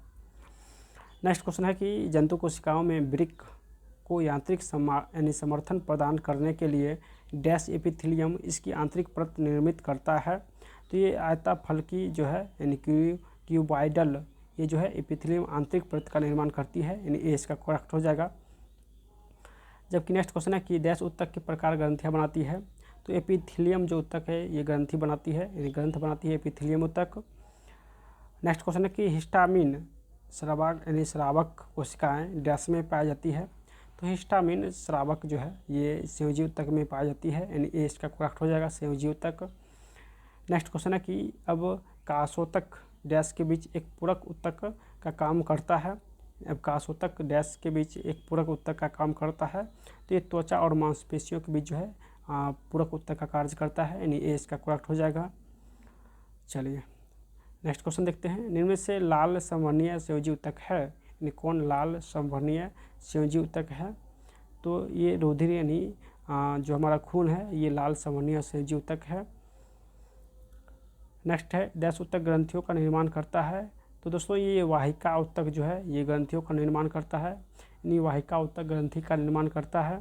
नेक्स्ट क्वेश्चन है कि जंतु कोशिकाओं में वृक्क को यांत्रिक यानी समर्थन प्रदान करने के लिए डैश एपिथेलियम इसकी आंतरिक परत निर्मित करता है। तो ये आयताफलकी जो है यानी क्यूबॉइडल ये जो है एपिथेलियम आंतरिक परत का निर्माण करती है, यानी ए इसका करेक्ट हो जाएगा। जबकि नेक्स्ट क्वेश्चन है कि डैश ऊतक के प्रकार ग्रंथियां बनाती है। तो एपिथेलियम जो ऊतक है ये ग्रंथि बनाती है, यानी ग्रंथ बनाती है एपिथेलियम ऊतक। नेक्स्ट क्वेश्चन है कि हिस्टामिन स्रावक यानी स्रावक कोशिकाएं डैश में पाई जाती है। तो हिस्टामिन स्रावक जो है ये संयोजी ऊतक में पाई जाती है, यानी ए इसका करेक्ट हो जाएगा, संयोजी ऊतक। नेक्स्ट क्वेश्चन है कि अब काशोतक डैश के बीच एक पूरक ऊतक का काम करता है। अब काशोतक डैश के बीच एक पूरक ऊतक का काम करता है। तो ये त्वचा और मांसपेशियों के बीच जो है पूरक ऊतक का कार्य करता है, यानी ए इसका करेक्ट हो जाएगा। चलिए, नेक्स्ट क्वेश्चन देखते हैं, निम्न में से लाल संवहनीय संयोजी ऊतक है, यानी कौन लाल संवहनीय संयोजी ऊतक है। तो ये रुधिर यानी जो हमारा खून है ये लाल संवहनीय संयोजी ऊतक है। नेक्स्ट है, डैश ऊतक ग्रंथियों का निर्माण करता है। तो दोस्तों ये वाहिका ऊतक जो है ये ग्रंथियों का निर्माण करता है, यानी वाहिका ऊतक ग्रंथि का निर्माण करता है।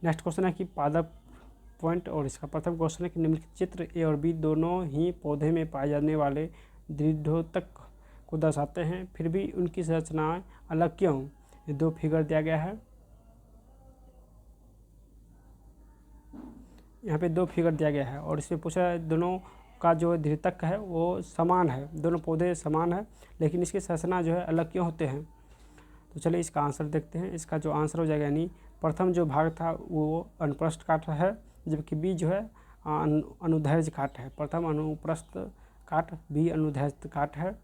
नेक्स्ट क्वेश्चन है कि पादप पॉइंट और इसका प्रथम क्वेश्चन है कि निम्नलिखित चित्र ए और बी दोनों ही पौधे में पाए जाने वाले दृढ़ोतक को दर्शाते हैं, फिर भी उनकी संरचनाएं अलग क्यों। ये 2 फिगर दिया गया है, यहाँ पे 2 फिगर दिया गया है और इसमें पूछा है दोनों का जो दृढ़तक है वो समान है, दोनों पौधे समान है, लेकिन इसकी संरचना जो है अलग क्यों होते हैं। तो चलिए इसका आंसर देखते हैं। इसका जो आंसर हो जाएगा, यानी प्रथम जो भाग था वो अनुप्रस्थ काट है, जबकि बी जो है अनुदैर्घ्य काट है। प्रथम अनुप्रस्थ काट, बी अनुदैर्घ्य काट है।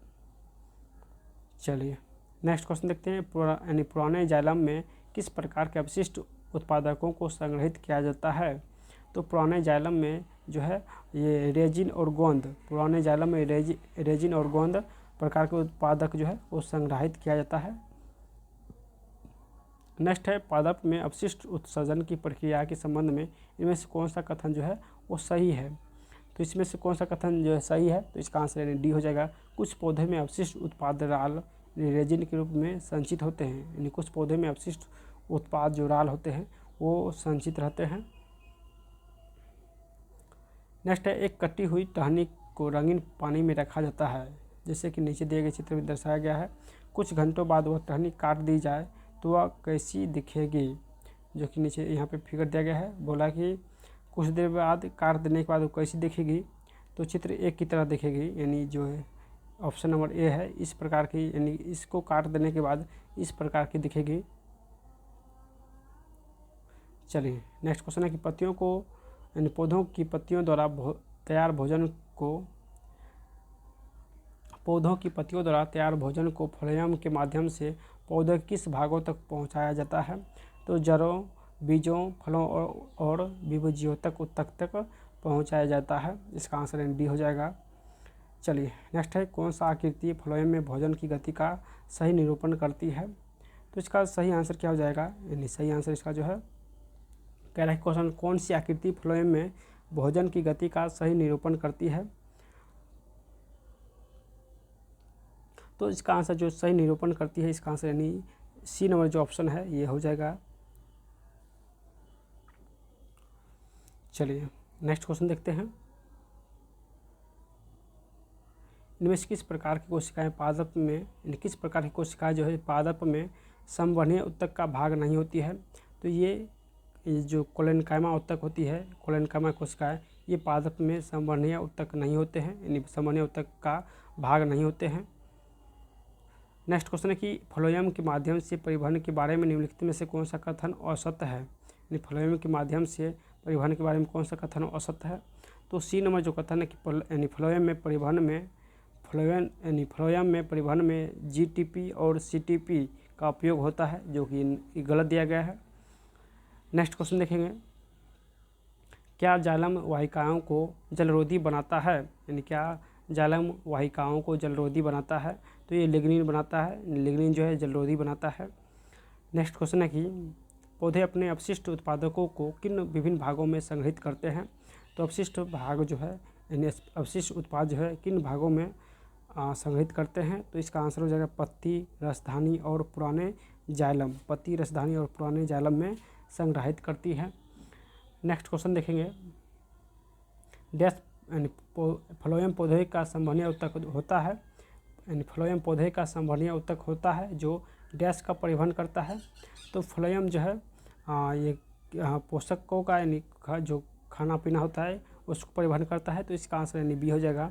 चलिए नेक्स्ट क्वेश्चन देखते हैं, यानी पुराने जाइलम में किस प्रकार के अवशिष्ट उत्पादकों को संग्रहित किया जाता है। तो पुराने जाइलम में जो है ये रेजिन और गोंद, पुराने जाइलम में रेजिन और गोंद प्रकार के उत्पादक जो है वो संग्रहित किया जाता है। नेक्स्ट है, पादप में अपशिष्ट उत्सर्जन की प्रक्रिया के संबंध में इनमें से कौन सा कथन जो है वो सही है। तो इसमें से कौन सा कथन जो है सही है। तो इसका आंसर यानी डी हो जाएगा, कुछ पौधे में अपशिष्ट उत्पाद राल रेजिन के रूप में संचित होते हैं, यानी कुछ पौधे में अवशिष्ट उत्पाद जो राल होते हैं वो संचित रहते हैं। नेक्स्ट है, एक कटी हुई टहनी को रंगीन पानी में रखा जाता है, जैसे कि नीचे दिए गए चित्र में दर्शाया गया है। कुछ घंटों बाद वह टहनी काट दी जाए तो वह कैसी दिखेगी, जो कि नीचे यहाँ पे फिगर दिया गया है। बोला कि कुछ देर बाद काट देने के बाद वो कैसी दिखेगी, तो चित्र एक की तरह दिखेगी, यानी जो है ऑप्शन नंबर ए है, इस प्रकार की, यानी इसको काट देने के बाद इस प्रकार की दिखेगी। चलिए नेक्स्ट क्वेश्चन है कि पत्तियों को, यानी पौधों की पत्तियों द्वारा तैयार भोजन को फ्लोएम के माध्यम से पौधे के किस भागों तक पहुंचाया जाता है, तो जड़ों, बीजों, फलों और बीजों तक पहुंचाया जाता है। इसका आंसर डी हो जाएगा। चलिए नेक्स्ट है, कौन सा आकृति फ्लोएम में भोजन की गति का सही निरूपण करती है, तो इसका सही आंसर क्या हो जाएगा, यानी सही आंसर इसका जो है कह रहा है क्वेश्चन, कौन सी आकृति फ्लोएम में भोजन की गति का सही निरूपण करती है, तो इसका आंसर जो सही निरूपण करती है, इसका आंसर यानी सी नंबर जो ऑप्शन है ये हो जाएगा। चलिए नेक्स्ट क्वेश्चन देखते हैं। इनमें से किस प्रकार की कोशिकाएं पादप में, किस प्रकार की कोशिकाएं जो है पादप में संवहनीय ऊतक का भाग नहीं होती है, तो ये जो कोलेनकाइमा ऊतक होती है, कोलेनकाइमा कोशिकाएं, ये पादप में संवहनीय ऊतक नहीं होते हैं, यानी संवहनीय ऊतक का भाग नहीं होते हैं। नेक्स्ट क्वेश्चन है कि फ्लोएम के माध्यम से परिवहन के बारे में निम्नलिखित में से कौन सा कथन असत्य है, यानी फ्लोएम के माध्यम से परिवहन के बारे में कौन सा कथन असत्य है, तो सी नंबर जो कथन है कि यानी फ्लोएम में परिवहन में जीटीपी और सीटीपी का उपयोग होता है, जो कि गलत दिया गया है। नेक्स्ट क्वेश्चन देखेंगे, क्या जाइलम वाहिकाओं को जलरोधी बनाता है, यानी क्या जाइलम वाहिकाओं को जलरोधी बनाता है, तो ये लिग्निन बनाता है, लिग्निन जो है जलरोधी बनाता है। नेक्स्ट क्वेश्चन है कि पौधे अपने अपशिष्ट उत्पादकों को किन विभिन्न भागों में संग्रहित करते हैं, तो अपशिष्ट भाग जो है, यानी अपशिष्ट उत्पाद जो है किन भागों में संग्रहित करते हैं, तो इसका आंसर हो जाएगा पत्ती, रसधानी और पुराने जाइलम। पत्ती, रसधानी और पुराने जाइलम में संग्रहित करती है। नेक्स्ट क्वेश्चन देखेंगे, डैश यानी फ्लोएम पौधे का संवहनीय ऊतक होता है, यानी फ्लोएम पौधे का संवहनीय ऊतक होता है जो डैश का परिवहन करता है, तो फ्लोएम जो है ये पोषकों का, यानी जो खाना पीना होता है उसको परिवहन करता है, तो इसका आंसर यानी बी हो जाएगा।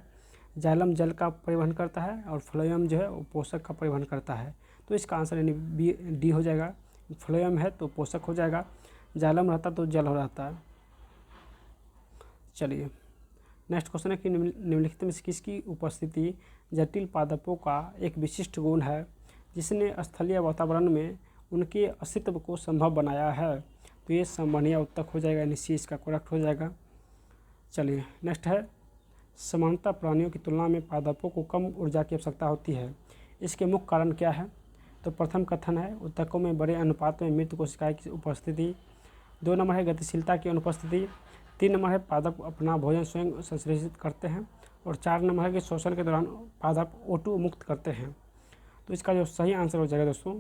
जाइलम जल का परिवहन करता है और फ्लोएम जो है वो पोषक का परिवहन करता है, तो इसका आंसर यानी बी डी हो जाएगा। फ्लोएम है तो पोषक हो जाएगा, जाइलम रहता तो जल हो रहता है। चलिए नेक्स्ट क्वेश्चन है कि निम्नलिखित में से किसकी उपस्थिति जटिल पादपों का एक विशिष्ट गुण है जिसने स्थलीय वातावरण में उनके अस्तित्व को संभव बनाया है, तो ये संवहनीय ऊतक हो जाएगा, यानी सी इसका करेक्ट हो जाएगा। चलिए नेक्स्ट है, सामान्यतः प्राणियों की तुलना में पादपों को कम ऊर्जा की आवश्यकता होती है, इसके मुख्य कारण क्या है, तो प्रथम कथन है ऊतकों में बड़े अनुपात में मृत कोशिकाएं की उपस्थिति, 2 नंबर है गतिशीलता की अनुपस्थिति, 3 नंबर है पादप अपना भोजन स्वयं संश्लेषित करते हैं, और 4 नंबर है कि श्वसन के दौरान पादप O2 मुक्त करते हैं। तो इसका जो सही आंसर हो जाएगा दोस्तों,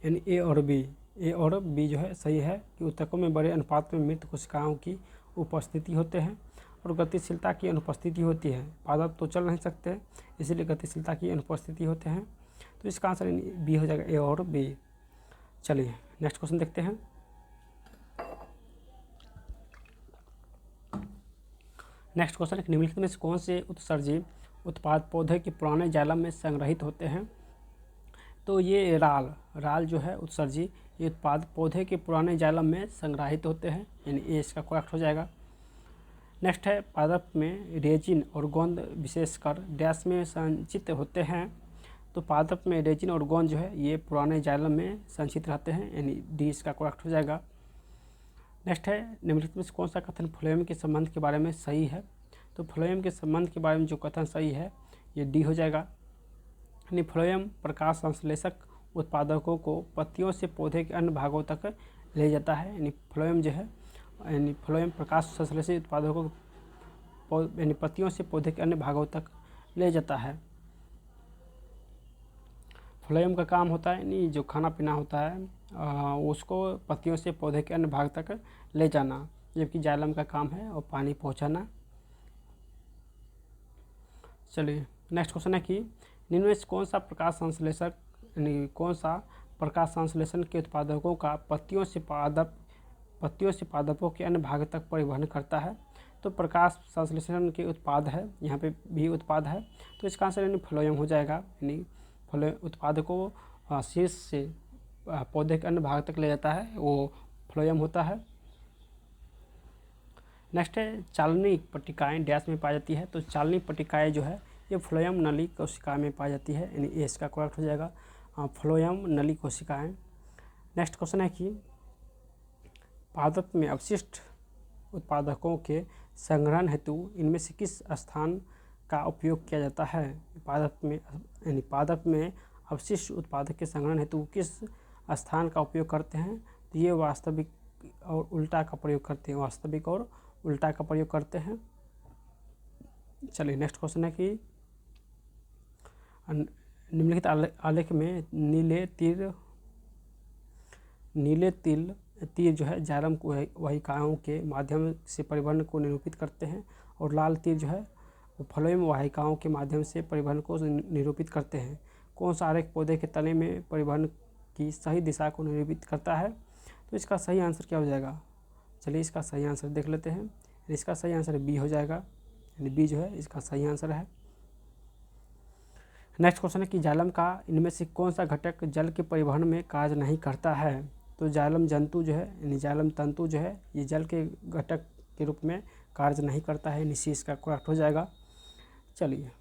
यानी ए और बी जो है सही है कि ऊतकों में बड़े अनुपात में मृत कोशिकाओं की उपस्थिति होते हैं और गतिशीलता की अनुपस्थिति होती है। पादप तो चल नहीं सकते, इसीलिए गतिशीलता की अनुपस्थिति होते हैं, तो इसका आंसर बी हो जाएगा, ए और बी। चलिए नेक्स्ट क्वेश्चन देखते हैं। नेक्स्ट क्वेश्चन है, निम्नलिखित में से कौन से उत्सर्जी उत्पाद पौधे के पुराने जाइलम में संग्रहित होते हैं, तो ये राल जो है उत्सर्जी, ये उत्पाद पौधे के पुराने जाइलम में संग्रहित होते हैं, यानी ए इसका करेक्ट हो जाएगा। नेक्स्ट है, पादप में रेजिन और गोंद विशेषकर डैश में संचित होते हैं, तो पादप में रेजिन और गोंद जो है ये पुराने जाइलम में संचित रहते हैं, यानी डी इसका करेक्ट हो जाएगा। नेक्स्ट है, निम्नलिखित में से कौन सा कथन फ्लोएम के संबंध के बारे में सही है, तो फ्लोएम के संबंध के बारे में जो कथन सही है ये डी हो जाएगा, यानी फ्लोएम प्रकाश संश्लेषक उत्पादकों को पत्तियों से पौधे के अन्य भागों तक ले जाता है, यानी फ्लोएम जो है, यानी फ्लोएम प्रकाश संश्लेषित उत्पादकों को यानी पत्तियों से पौधे के अन्य भागों तक ले जाता है। फ्लोएम का काम होता है यानी जो खाना पीना होता है उसको पत्तियों से पौधे के अन्य भाग तक ले जाना, जबकि जाइलम का काम है और पानी पहुंचाना। चलिए नेक्स्ट क्वेश्चन है कि निम्न में से कौन सा प्रकाश संश्लेषक यानी कौन सा प्रकाश संश्लेषण के उत्पादकों का पत्तियों से पादपों के अन्य भाग तक परिवहन करता है। तो प्रकाश संश्लेषण के उत्पाद है, यहाँ पे भी उत्पाद है, तो इसका आंसर यानी फ्लोएम हो जाएगा। यानी उत्पाद को शीर्ष से पौधे के अन्य भाग तक ले जाता है, वो फ्लोएम होता है। नेक्स्ट है चालनी पट्टिकाएँ डैश में पाई जाती है। तो चालनी पट्टिकाएँ जो है ये फ्लोएम नली कोशिका में पाई जाती है, यानी ये इसका करेक्ट हो जाएगा, फ्लोएम नली कोशिकाएँ। नेक्स्ट क्वेश्चन है कि पादप में अवशिष्ट उत्पादकों के संग्रहण हेतु इनमें से किस स्थान का उपयोग किया जाता है। पादप में अवशिष्ट उत्पादक के संग्रहण हेतु किस स्थान का उपयोग करते हैं। तो ये वास्तविक और उल्टा का प्रयोग करते हैं, वास्तविक और उल्टा का प्रयोग करते हैं। चलिए नेक्स्ट क्वेश्चन है कि निम्नलिखित आलेख में नीले तीर जो है जाइलम वाहिकाओं के माध्यम से परिवहन को निरूपित करते हैं, और लाल तीर जो है वो फ्लोएम वाहिकाओं के माध्यम से परिवहन को निरूपित करते हैं। कौन सा आरेख पौधे के तने में परिवहन की सही दिशा को निरूपित करता है। तो इसका सही आंसर क्या हो जाएगा। चलिए इसका सही आंसर देख लेते हैं। इसका सही आंसर बी हो जाएगा, यानी बी जो है इसका सही आंसर है। नेक्स्ट क्वेश्चन है कि जाइलम का इनमें से कौन सा घटक जल के परिवहन में कार्य नहीं करता है। तो जाइलम जंतु जो है यानी जाइलम तंतु जो है ये जल के घटक के रूप में कार्य नहीं करता है, यानी सी इसका करेक्ट हो जाएगा। चलिए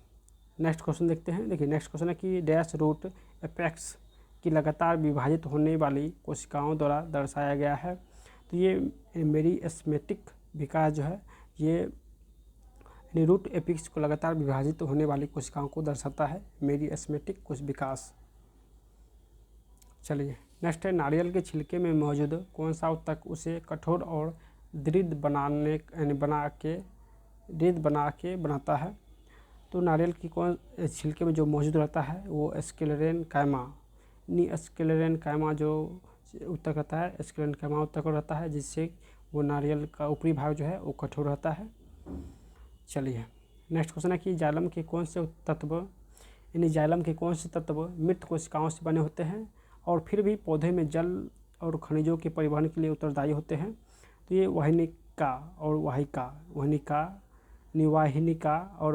नेक्स्ट क्वेश्चन देखते हैं। देखिए नेक्स्ट क्वेश्चन है कि डैश रूट एपेक्स की लगातार विभाजित होने वाली कोशिकाओं द्वारा दर्शाया गया है। तो ये मेरिस्टेमेटिक विकास जो है ये रूट एपिक्स को लगातार विभाजित होने वाली कोशिकाओं को दर्शाता है, मेरिस्टेमेटिक कुछ विकास। चलिए नेक्स्ट है नारियल के छिलके में मौजूद कौन सा ऊतक उसे कठोर और दृढ़ बना के बनाता है। तो नारियल की छिलके में जो मौजूद रहता है वो स्क्लेरेनकाइमा जो ऊतक रहता है, स्क्लेरेनकाइमा ऊतक रहता है, जिससे वो नारियल का ऊपरी भाग जो है वो कठोर रहता है। चलिए नेक्स्ट क्वेश्चन है कि जाइलम के कौन से तत्व मृत कोशिकाओं से बने होते हैं और फिर भी पौधे में जल और खनिजों के परिवहन के लिए उत्तरदायी होते हैं। तो ये वाहिनिका और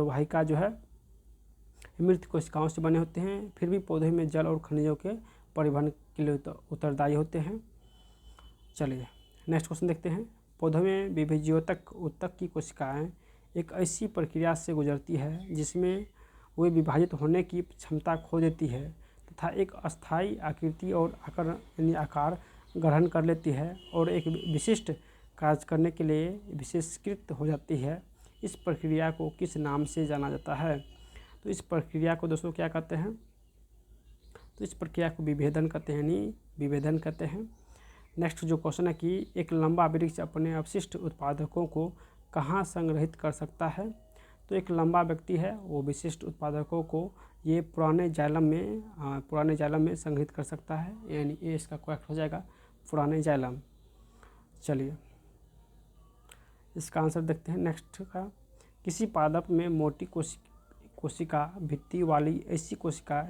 वाहिका जो है मृत कोशिकाओं से बने होते हैं, फिर भी पौधे में जल और खनिजों के परिवहन के लिए उत्तरदायी होते हैं। चलिए नेक्स्ट क्वेश्चन देखते हैं। पौधों में विभेज्योतक ऊतक की कोशिकाएं एक ऐसी प्रक्रिया से गुजरती है जिसमें वे विभाजित होने की क्षमता खो देती है तथा एक अस्थायी आकृति और आकार ग्रहण कर लेती है और एक विशिष्ट कार्य करने के लिए विशेषीकृत हो जाती है। इस प्रक्रिया को किस नाम से जाना जाता है। तो इस प्रक्रिया को दोस्तों क्या कहते हैं। तो इस प्रक्रिया को विभेदन कहते हैं। नेक्स्ट जो क्वेश्चन है कि एक लंबा वृक्ष अपने अवशिष्ट उत्पादकों को कहाँ संग्रहित कर सकता है। तो एक लंबा व्यक्ति है वो विशिष्ट उत्पादकों को ये पुराने जाइलम में संग्रहित कर सकता है, यानी ये इसका करेक्ट हो जाएगा, पुराने जाइलम। चलिए इसका आंसर देखते हैं नेक्स्ट का। किसी पादप में मोटी कोशिका भित्ति वाली ऐसी कोशिका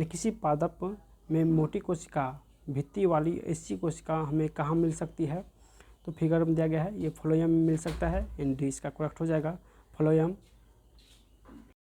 किसी पादप में मोटी कोशिका भित्ति वाली ऐसी कोशिका हमें कहाँ मिल सकती है। तो फिगर में दिया गया है, ये फ्लोएम में मिल सकता है, डी इसका करेक्ट हो जाएगा, फ्लोएम।